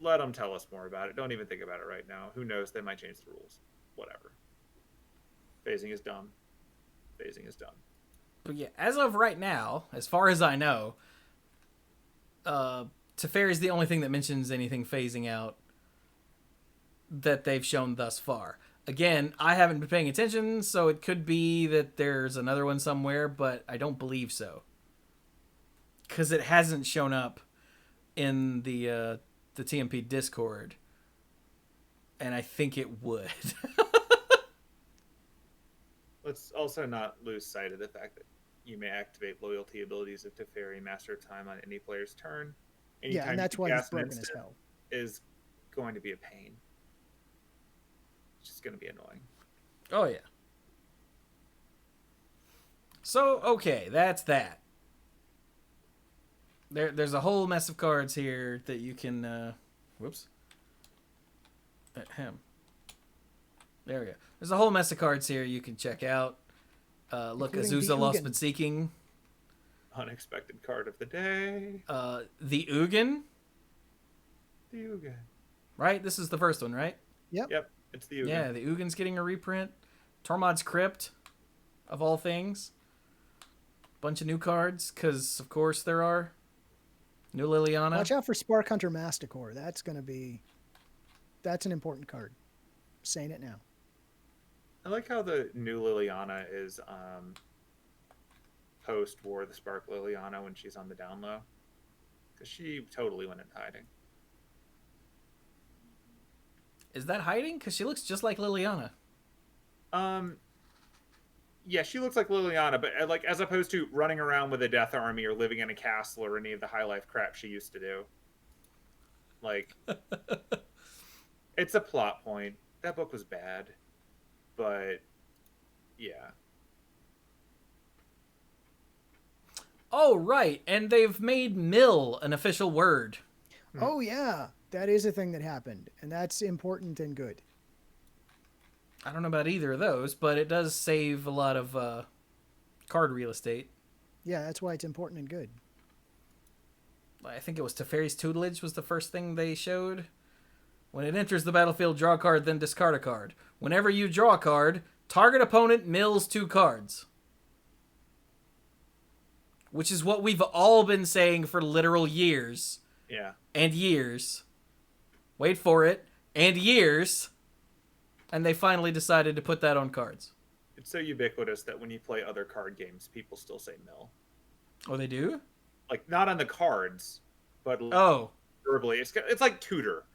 let them tell us more about it. Don't even think about it right now. Who knows? They might change the rules. Whatever. Phasing is dumb. Phasing is dumb. But yeah, as of right now, as far as I know, Teferi is the only thing that mentions anything phasing out that they've shown thus far. Again, I haven't been paying attention, so it could be that there's another one somewhere, but I don't believe so. Because it hasn't shown up in the TMP Discord, and I think it would. Let's also not lose sight of the fact that you may activate loyalty abilities of Teferi Master of Time on any player's turn. Anytime and that's you why cast it's broken an as instant hell. is going to be a pain. It's just going to be annoying. Oh, yeah. So, okay, that's that. There's a whole mess of cards here that you can... whoops. There we go. There's a whole mess of cards here you can check out. Look, Including Azusa the Lost Ugin. But Seeking. Unexpected card of the day. The Ugin. The Ugin. Right? This is the first one, right? Yep. Yep. It's the Ugin. Yeah, the Ugin's getting a reprint. Tormod's Crypt, of all things. Bunch of new cards, because of course there are. New Liliana. Watch out for Spark Hunter Masticore. That's an important card. I'm saying it now. I like how the new Liliana is post-war the Spark Liliana when she's on the down low. Because she totally went in hiding. Is that hiding? Because she looks just like Liliana. Yeah, she looks like Liliana, but like as opposed to running around with a death army or living in a castle or any of the high life crap she used to do. Like, it's a plot point. That book was bad, but yeah. Oh, right. And they've made mill an official word. Oh, yeah. That is a thing that happened, and that's important and good. I don't know about either of those, but it does save a lot of card real estate. Yeah, that's why it's important and good. I think it was Teferi's Tutelage was the first thing they showed. When it enters the battlefield, draw a card, then discard a card. Whenever you draw a card, target opponent mills 2 cards. Which is what we've all been saying for literal years. Yeah. And years. Wait for it. And years. And they finally decided to put that on cards. It's so ubiquitous that when you play other card games, people still say mill. Oh, they do? Like, not on the cards, but Oh. verbally. It's like tutor.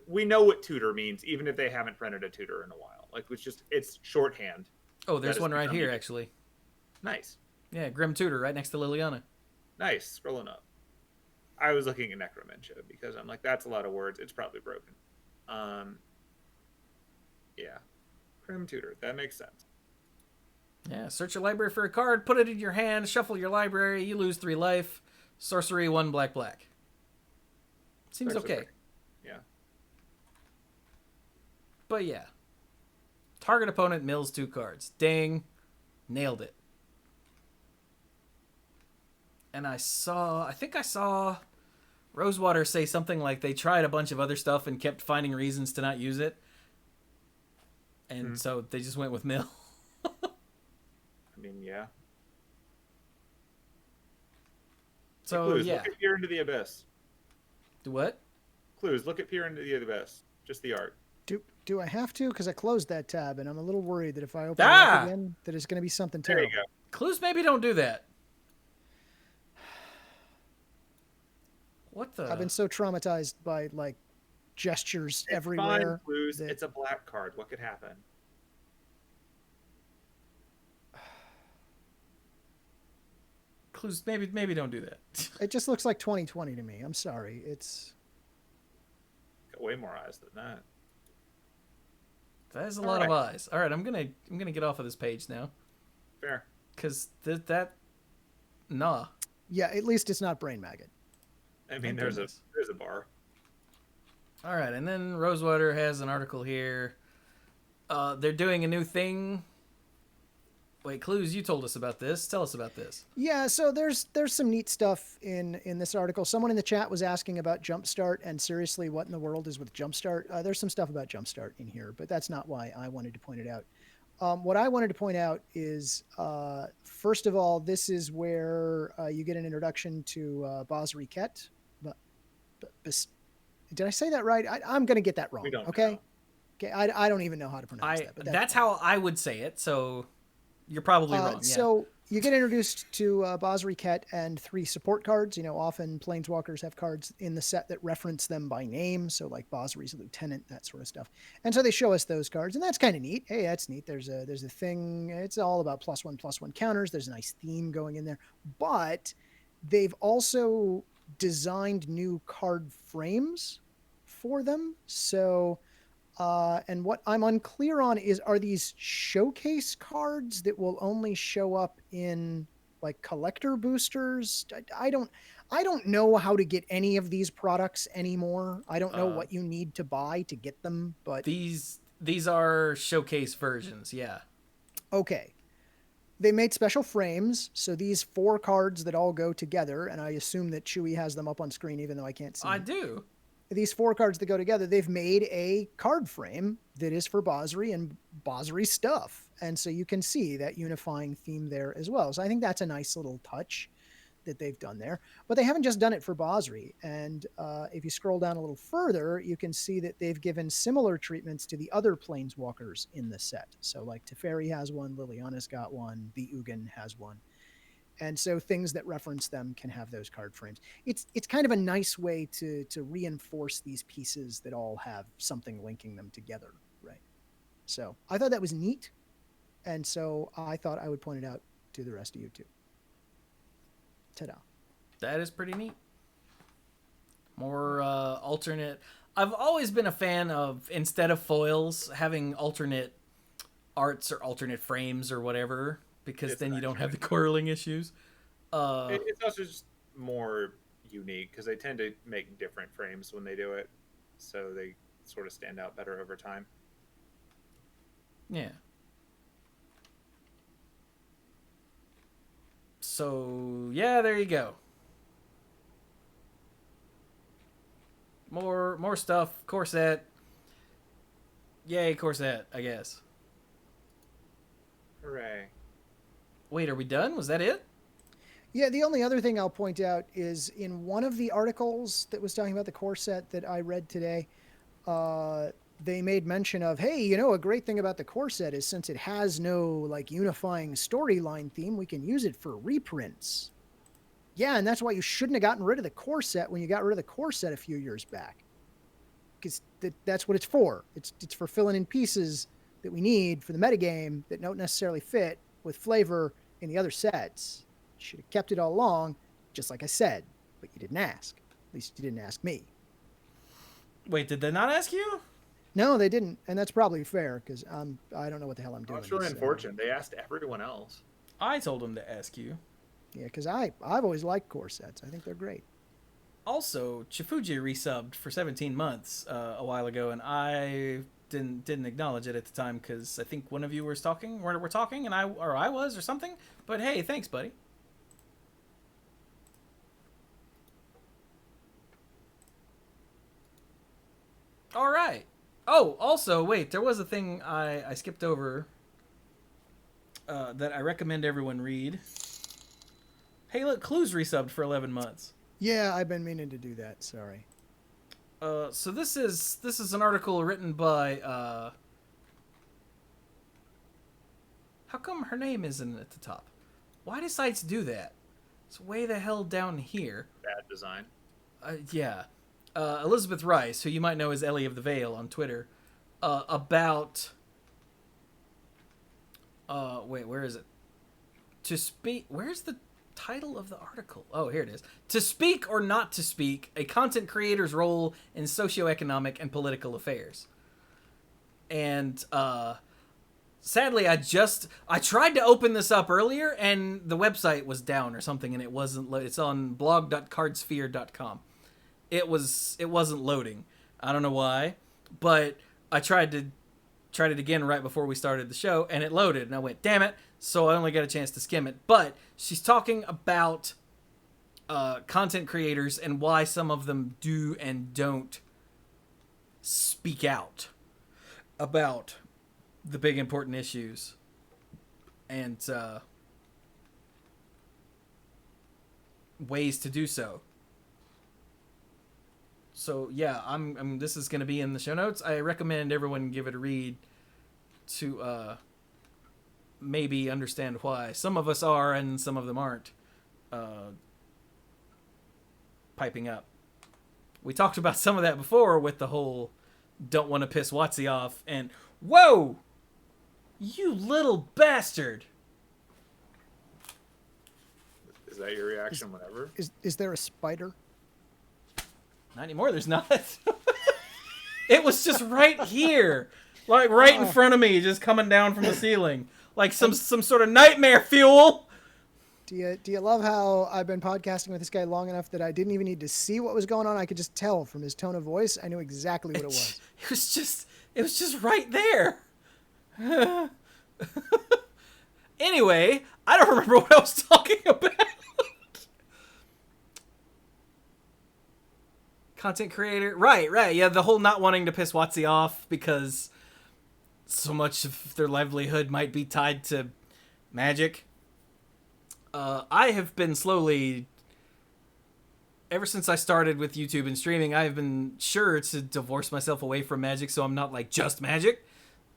We know what tutor means, even if they haven't printed a tutor in a while. Like, it's shorthand. Oh, there's That is one right becoming- here, actually. Nice. Yeah, Grim Tutor right next to Liliana. Nice. Scrolling up. I was looking at Necromentia because I'm like, that's a lot of words. It's probably broken. Yeah. Grim Tutor. That makes sense. Yeah, search your library for a card, put it in your hand, shuffle your library, you lose 3 life. Sorcery, 1 black. Seems That's okay. Yeah. But yeah. Target opponent mills 2 cards. Dang. Nailed it. And I think I saw Rosewater say something like they tried a bunch of other stuff and kept finding reasons to not use it. And so they just went with mill. I mean, yeah. So, Clues, yeah. look at Peer into the Abyss. Do what? Clues, look at Peer into the Abyss. Just the art. Do I have to? Because I closed that tab, and I'm a little worried that if I open it Ah! up again, that it's going to be something There terrible. you go. Clues maybe don't do that. What the? I've been so traumatized by, like, gestures It's everywhere. fine, Clues. that- It's a black card. What could happen? Clues maybe don't do that. It just looks like 2020 to me. I'm sorry. It's Got way more eyes than that. That is a lot of eyes. All right, I'm gonna get off of this page now. Fair. Cause nah. yeah. At least it's not brain maggot. I mean, Thank there's goodness. a bar. All right, and then Rosewater has an article here. They're doing a new thing. Wait, Clues, you told us about this. Tell us about this. Yeah, so there's some neat stuff in this article. Someone in the chat was asking about Jumpstart, and seriously, what in the world is with Jumpstart? There's some stuff about Jumpstart in here, but that's not why I wanted to point it out. What I wanted to point out is, first of all, this is where you get an introduction to Baz Riquet. Did I say that right? I'm going to get that wrong. We don't okay. know. Okay. I don't even know how to pronounce that. But That's how I would say it. So you're probably wrong. Yeah. So you get introduced to Baz Riquet and 3 support cards. You know, often Planeswalkers have cards in the set that reference them by name. So like Basri's Lieutenant, that sort of stuff. And so they show us those cards, and that's kind of neat. Hey, that's neat. There's a thing. It's all about +1/+1 counters. There's a nice theme going in there. But they've also designed new card frames for them. So and what I'm unclear on is, are these showcase cards that will only show up in like collector boosters? I don't know how to get any of these products anymore. I don't know what you need to buy to get them, but these are showcase versions. Yeah. Okay. They made special frames, so these 4 cards that all go together, and I assume that Chewy has them up on screen, even though I can't see I them. do. these 4 cards that go together, they've made a card frame that is for Basri and Basri stuff. And so you can see that unifying theme there as well. So I think that's a nice little touch that they've done there. But they haven't just done it for Basri. And if you scroll down a little further, you can see that they've given similar treatments to the other planeswalkers in the set. So like Teferi has one, Liliana's got one, the Ugin has one. And so things that reference them can have those card frames. It's kind of a nice way to reinforce these pieces that all have something linking them together, right? So I thought that was neat. And so I thought I would point it out to the rest of you too. Ta-da. That is pretty neat. More alternate. I've always been a fan of, instead of foils, having alternate arts or alternate frames or whatever, because then you don't have the quarreling issues. It's also just more unique because they tend to make different frames when they do it, so they sort of stand out better over time. Yeah. So, yeah, there you go. More stuff. Corset. Yay, corset, I guess. Hooray. Wait, are we done? Was that it? Yeah, the only other thing I'll point out is in one of the articles that was talking about the corset that I read today, they made mention of, hey, you know, a great thing about the corset is since it has no like unifying storyline theme, we can use it for reprints. Yeah, and that's why you shouldn't have gotten rid of the corset when you got rid of the corset a few years back. Because that's what it's for. It's for filling in pieces that we need for the metagame that don't necessarily fit with flavor in the other sets. You should have kept it all along, just like I said, but you didn't ask. At least you didn't ask me. Wait, did they not ask you? No, they didn't, and that's probably fair because I don't know what the hell I'm doing. That's really unfortunate. They asked everyone else. I told them to ask you. Yeah, because I've always liked corsets. I think they're great. Also, Chifuji resubbed for 17 months a while ago, and I didn't acknowledge it at the time because I think one of you was talking, we're talking, and I was or something. But hey, thanks, buddy. All right. Oh, also, wait, there was a thing I skipped over that I recommend everyone read. Hey, look, Clue's resubbed for 11 months. Yeah, I've been meaning to do that. Sorry. So this is an article written by how come her name isn't at the top? Why do sites do that? It's way the hell down here. Bad design. Yeah. Elizabeth Rice, who you might know as Ellie of the Vale on Twitter, about wait, where is it? To speak. Where's the title of the article? Oh, here it is. To speak or not to speak, a content creator's role in socioeconomic and political affairs. And sadly, I tried to open this up earlier and the website was down or something, and it wasn't. It's on blog.cardsphere.com. It wasn't loading. I don't know why, but I tried it again right before we started the show, and it loaded, and I went, damn it. So I only got a chance to skim it. But she's talking about content creators and why some of them do and don't speak out about the big important issues. And ways to do so. So yeah, I'm this is going to be in the show notes. I recommend everyone give it a read to maybe understand why some of us are and some of them aren't piping up. We talked about some of that before with the whole don't want to piss WotC off and whoa, you little bastard. Is that your reaction whenever? Is there a spider? Not anymore, there's not. It was just right here. Like right in front of me, just coming down from the ceiling. Like some sort of nightmare fuel. Do you love how I've been podcasting with this guy long enough that I didn't even need to see what was going on? I could just tell from his tone of voice. I knew exactly what it was. It was just right there. Anyway, I don't remember what I was talking about. content creator. Right. Yeah, the whole not wanting to piss WotC off because so much of their livelihood might be tied to magic. I have been slowly, ever since I started with YouTube and streaming, I've been sure to divorce myself away from magic so I'm not like just magic,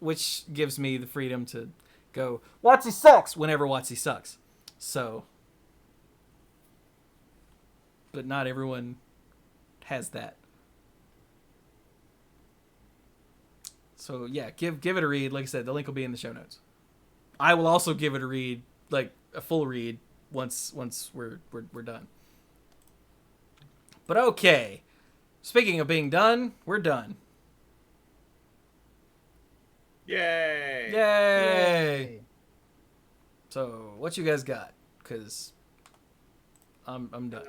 which gives me the freedom to go, WotC sucks, whenever WotC sucks. So, but not everyone has that. So yeah, give it a read. Like I said, the link will be in the show notes. I will also give it a read, like a full read, once we're done. But okay, speaking of being done, we're done. Yay! Yay! So what you guys got? Cause I'm done.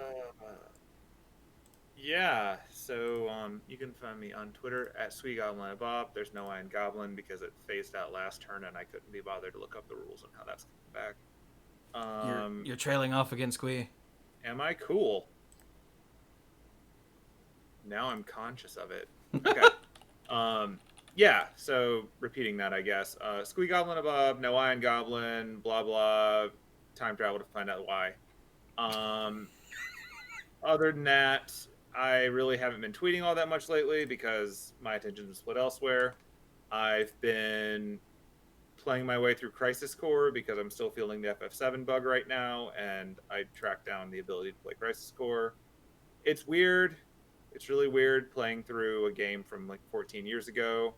Yeah, so you can find me on Twitter at SweetGoblinBob. There's no Iron Goblin because it phased out last turn and I couldn't be bothered to look up the rules and how that's coming back. You're trailing off against Squee. Am I cool? Now I'm conscious of it. Okay. Yeah, so repeating that, I guess. Squee Goblin above, no Iron Goblin, blah blah. Time travel to find out why. Other than that, I really haven't been tweeting all that much lately because my attention is split elsewhere. I've been playing my way through Crisis Core because I'm still feeling the FF7 bug right now, and I tracked down the ability to play Crisis Core. It's weird. It's really weird playing through a game from like 14 years ago.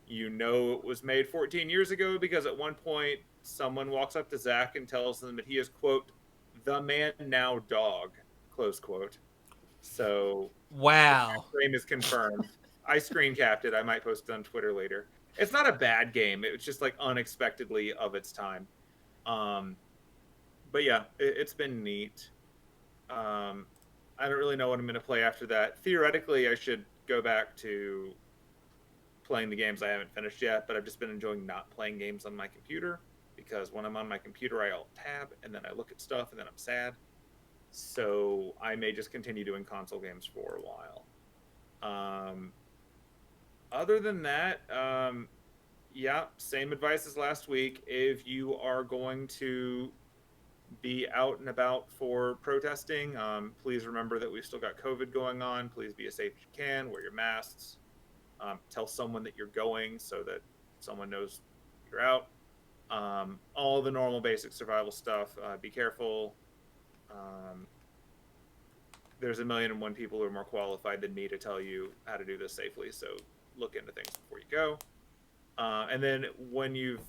You know it was made 14 years ago because at one point someone walks up to Zach and tells them that he is, quote, the man now dog, close quote. So wow, the frame is confirmed. I screen capped it. I might post it on Twitter later. It's not a bad game. It was just like unexpectedly of its time. But yeah, it's been neat. I don't really know what I'm going to play after that. Theoretically, I should go back to playing the games I haven't finished yet, but I've just been enjoying not playing games on my computer because when I'm on my computer, I alt tab and then I look at stuff and then I'm sad. So I may just continue doing console games for a while. Other than that, yeah, same advice as last week. If you are going to be out and about for protesting, please remember that we've still got COVID going on. Please be as safe as you can. Wear your masks. Tell someone that you're going so that someone knows you're out. All the normal basic survival stuff. Be careful. There's 1,000,001 people who are more qualified than me to tell you how to do this safely, so look into things before you go. And then when you've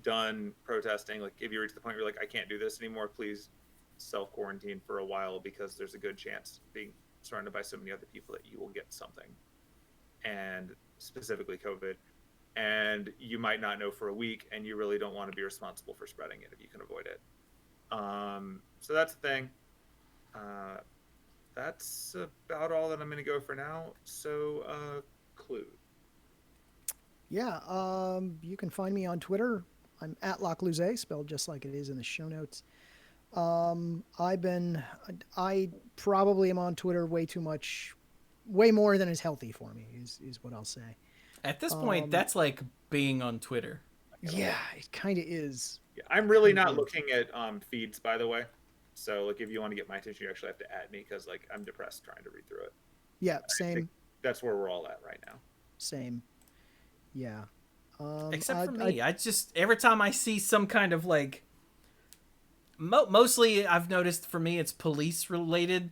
done protesting, like if you reach the point where you're like, I can't do this anymore, please self-quarantine for a while because there's a good chance being surrounded by so many other people that you will get something, and specifically COVID. And you might not know for a week, and you really don't want to be responsible for spreading it if you can avoid it. So that's the thing. That's about all that I'm going to go for now. So, Clue. Yeah, you can find me on Twitter. I'm at Locluze, spelled just like it is in the show notes. I probably am on Twitter way too much, way more than is healthy for me, is what I'll say. At this point, that's like being on Twitter. Yeah, it kind of is. Yeah, I'm really not looking at feeds, by the way. So, like, if you want to get my attention, you actually have to add me because, like, I'm depressed trying to read through it. Yeah, same. That's where we're all at right now. Same. Yeah. Except for me, I just every time I see some kind of like, mostly I've noticed for me it's police related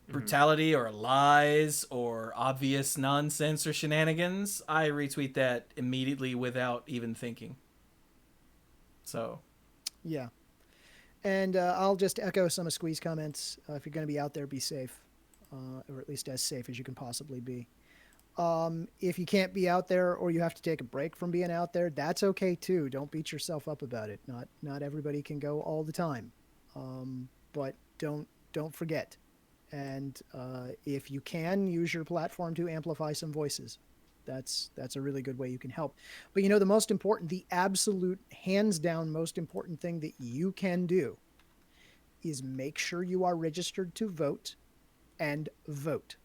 brutality or lies or obvious nonsense or shenanigans. I retweet that immediately without even thinking. So, yeah. And I'll just echo some of Squee's comments. If you're going to be out there, be safe, or at least as safe as you can possibly be. If you can't be out there or you have to take a break from being out there, that's okay too. Don't beat yourself up about it. Not everybody can go all the time, but don't forget. And if you can, use your platform to amplify some voices. That's a really good way you can help. But the most important, the absolute hands down most important thing that you can do is make sure you are registered to vote and vote.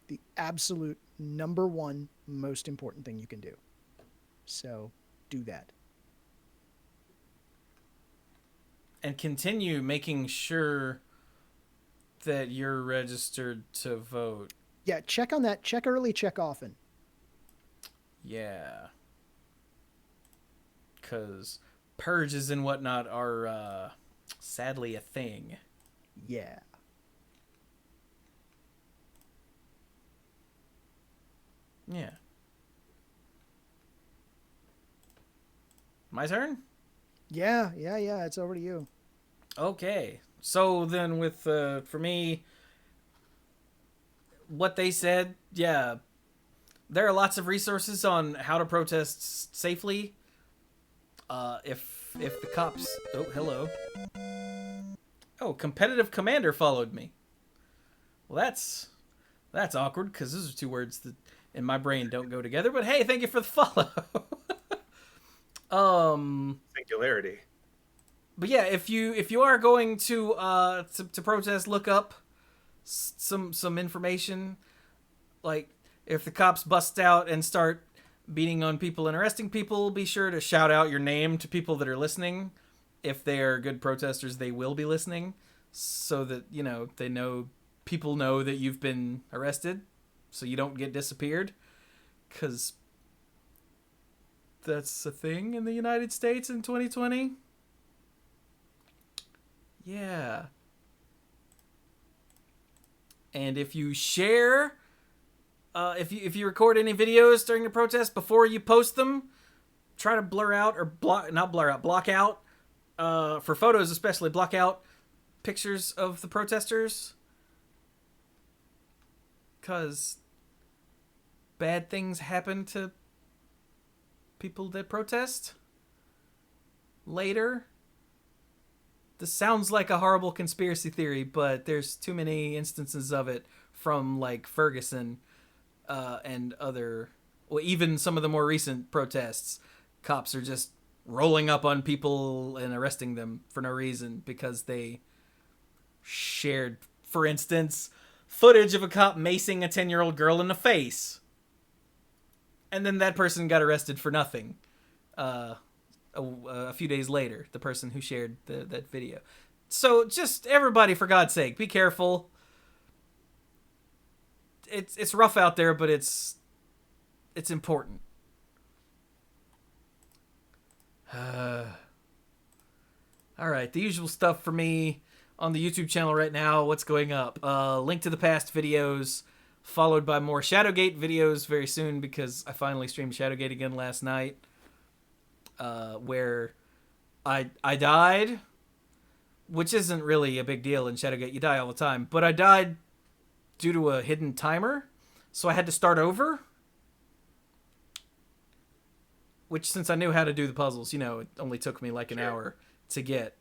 the absolute number one most important thing you can do. So do that. And continue making sure that you're registered to vote. Yeah, check on that. Check early, check often. Yeah. Because purges and whatnot are sadly a thing. Yeah. Yeah. My turn? Yeah. It's over to you. Okay. So then with, for me, what they said, yeah, there are lots of resources on how to protest safely. If the cops... Oh, hello. Oh, competitive commander followed me. Well, that's awkward, because those are two words that in my brain don't go together. But hey, thank you for the follow. Singularity. But yeah, if you are going to protest, look up some information. Like if the cops bust out and start beating on people and arresting people, be sure to shout out your name to people that are listening. If they are good protesters, they will be listening, so that they know, people know that you've been arrested, so you don't get disappeared, because that's a thing in the United States in 2020. Yeah. And if you share, if you record any videos during the protest, before you post them, try to blur out or block out, for photos especially, block out pictures of the protesters, because bad things happen to people that protest later. This sounds like a horrible conspiracy theory, but there's too many instances of it from like Ferguson and other, well, even some of the more recent protests. Cops are just rolling up on people and arresting them for no reason because they shared, for instance, footage of a cop macing a 10-year-old girl in the face. And then that person got arrested for nothing. A few days later, the person who shared that video. So just everybody, for God's sake, be careful. It's rough out there, but it's important. All right, the usual stuff for me on the YouTube channel right now. What's going up? Link to the past videos, followed by more Shadowgate videos very soon, because I finally streamed Shadowgate again last night. Where I died, which isn't really a big deal in Shadowgate. You die all the time. But I died due to a hidden timer, so I had to start over. Which, since I knew how to do the puzzles, it only took me like an hour to get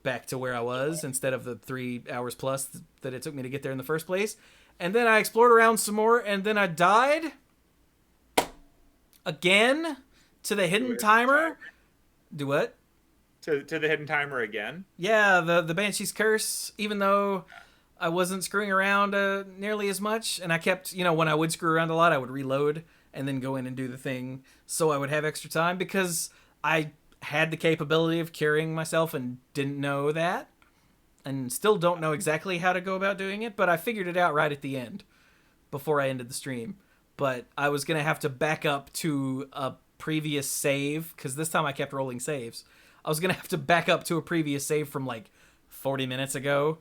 back to where I was, instead of the 3 hours plus that it took me to get there in the first place. And then I explored around some more, and then I died again to the hidden timer. Do what? To the hidden timer again? Yeah, the Banshee's Curse, even though I wasn't screwing around nearly as much, and I kept, when I would screw around a lot, I would reload and then go in and do the thing so I would have extra time, because I had the capability of curing myself and didn't know that, and still don't know exactly how to go about doing it, but I figured it out right at the end before I ended the stream. But I was going to have to back up to a previous save, because this time I kept rolling saves. I was going to have to back up to a previous save from like 40 minutes ago,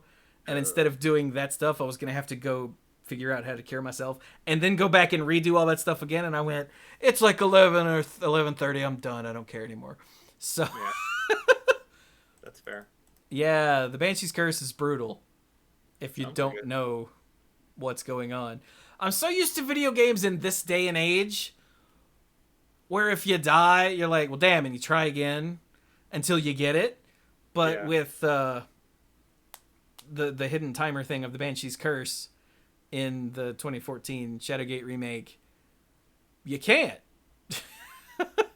and instead of doing that stuff, I was going to have to go figure out how to cure myself and then go back and redo all that stuff again. And I went, it's like 11 or 11:30, I'm done, I don't care anymore. So yeah. That's fair. Yeah, the Banshee's Curse is brutal if you Sounds don't good. know what's going on. I'm so used to video games in this day and age where if you die, you're like, well, damn, and you try again until you get it. But Yeah. with the hidden timer thing of the Banshee's Curse in the 2014 Shadowgate remake, you can't.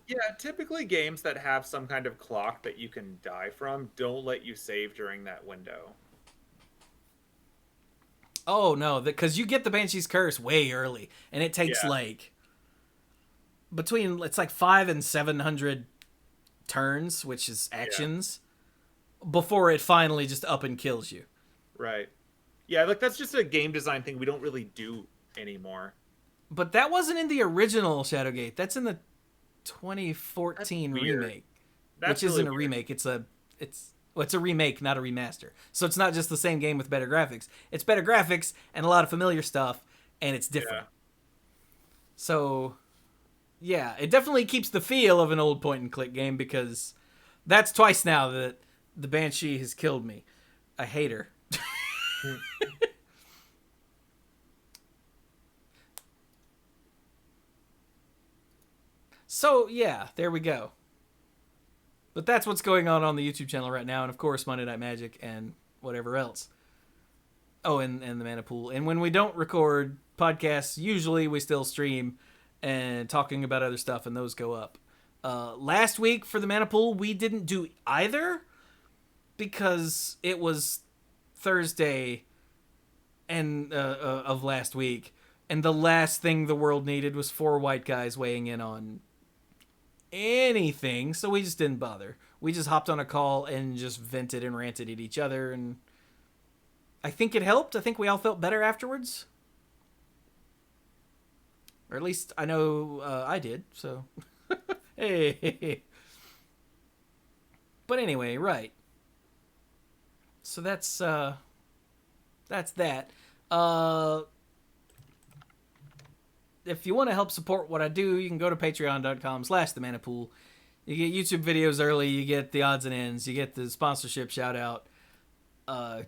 Yeah, typically games that have some kind of clock that you can die from don't let you save during that window. Oh no, because you get the Banshee's Curse way early, and it takes Yeah. like between it's like 500 and 700 turns, which is actions, before it finally just up and kills you. Right. Yeah, like that's just a game design thing we don't really do anymore. But that wasn't in the original Shadowgate. That's in the 2014 That's weird. remake, That's which really isn't a weird. remake. It's a remake, not a remaster. So it's not just the same game with better graphics. It's better graphics and a lot of familiar stuff, and it's different. Yeah. So, yeah, it definitely keeps the feel of an old point-and-click game because that's twice now that the Banshee has killed me. I hate her. So, yeah, there we go. But that's what's going on the YouTube channel right now, and of course, Monday Night Magic and whatever else. Oh, and the Mana Pool. And when we don't record podcasts, usually we still stream and talking about other stuff, and those go up. Last week for the Mana Pool, we didn't do either because it was Thursday and of last week, and the last thing the world needed was 4 white guys weighing in on anything, so we just didn't bother. We just hopped on a call and just vented and ranted at each other, and I think it helped. I think we all felt better afterwards. Or at least I know I did, so. Hey. But anyway, right. So that's that. If you want to help support what I do, you can go to patreon.com/themanapool. You get YouTube videos early, you get the odds and ends, you get the sponsorship shout out. I'm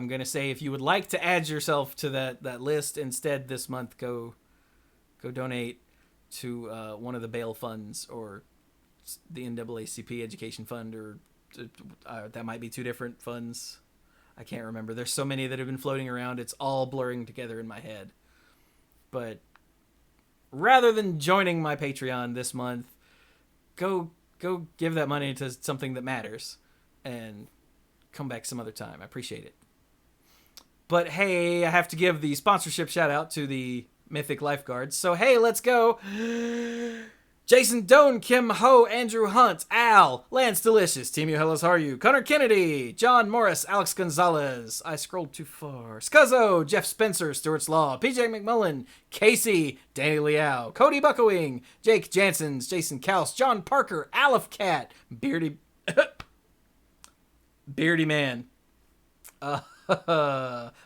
gonna say if you would like to add yourself to that list instead this month, go donate to one of the bail funds or the NAACP Education Fund, or that might be 2 different funds. I can't remember. There's so many that have been floating around. It's all blurring together in my head. But rather than joining my Patreon this month, go give that money to something that matters and come back some other time. I appreciate it. But hey, I have to give the sponsorship shout out to the Mythic Lifeguards. So hey, let's go. Jason Doan, Kim Ho, Andrew Hunt, Al, Lance Delicious, Team You Hellas How Are You, Connor Kennedy, John Morris, Alex Gonzalez, I scrolled too far, Scuzzo, Jeff Spencer, Stuart's Law, PJ McMullen, Casey, Danny Liao, Cody Buckowing, Jake Jansons, Jason Kaus, John Parker, Aleph Cat, Beardy Man,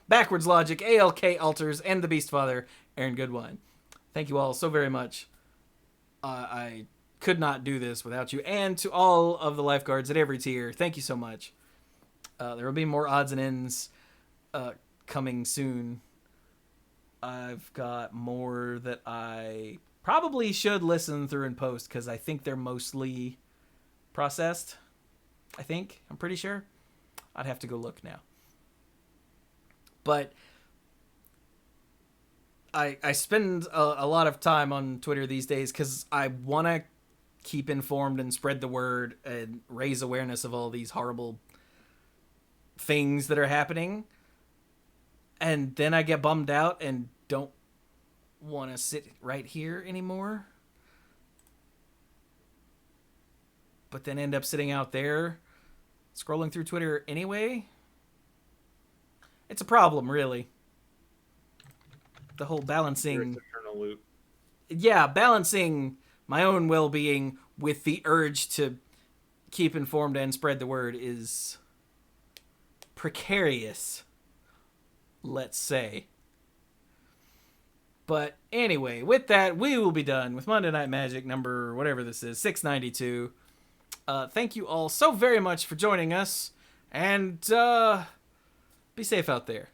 Backwards Logic, ALK Alters, and the Beast Father, Aaron Goodwine. Thank you all so very much. I could not do this without you. And to all of the lifeguards at every tier, thank you so much. There will be more odds and ends coming soon. I've got more that I probably should listen through and post because I think they're mostly processed. I'm pretty sure. I'd have to go look now. But I spend a lot of time on Twitter these days because I want to keep informed and spread the word and raise awareness of all these horrible things that are happening. And then I get bummed out and don't want to sit right here anymore. But then end up sitting out there scrolling through Twitter anyway. It's a problem, really. The whole balancing, Eternal loop. yeah, balancing my own well-being with the urge to keep informed and spread the word is precarious, let's say. But anyway, with that, we will be done with Monday Night Magic number, whatever this is, 692. Thank you all so very much for joining us, and be safe out there.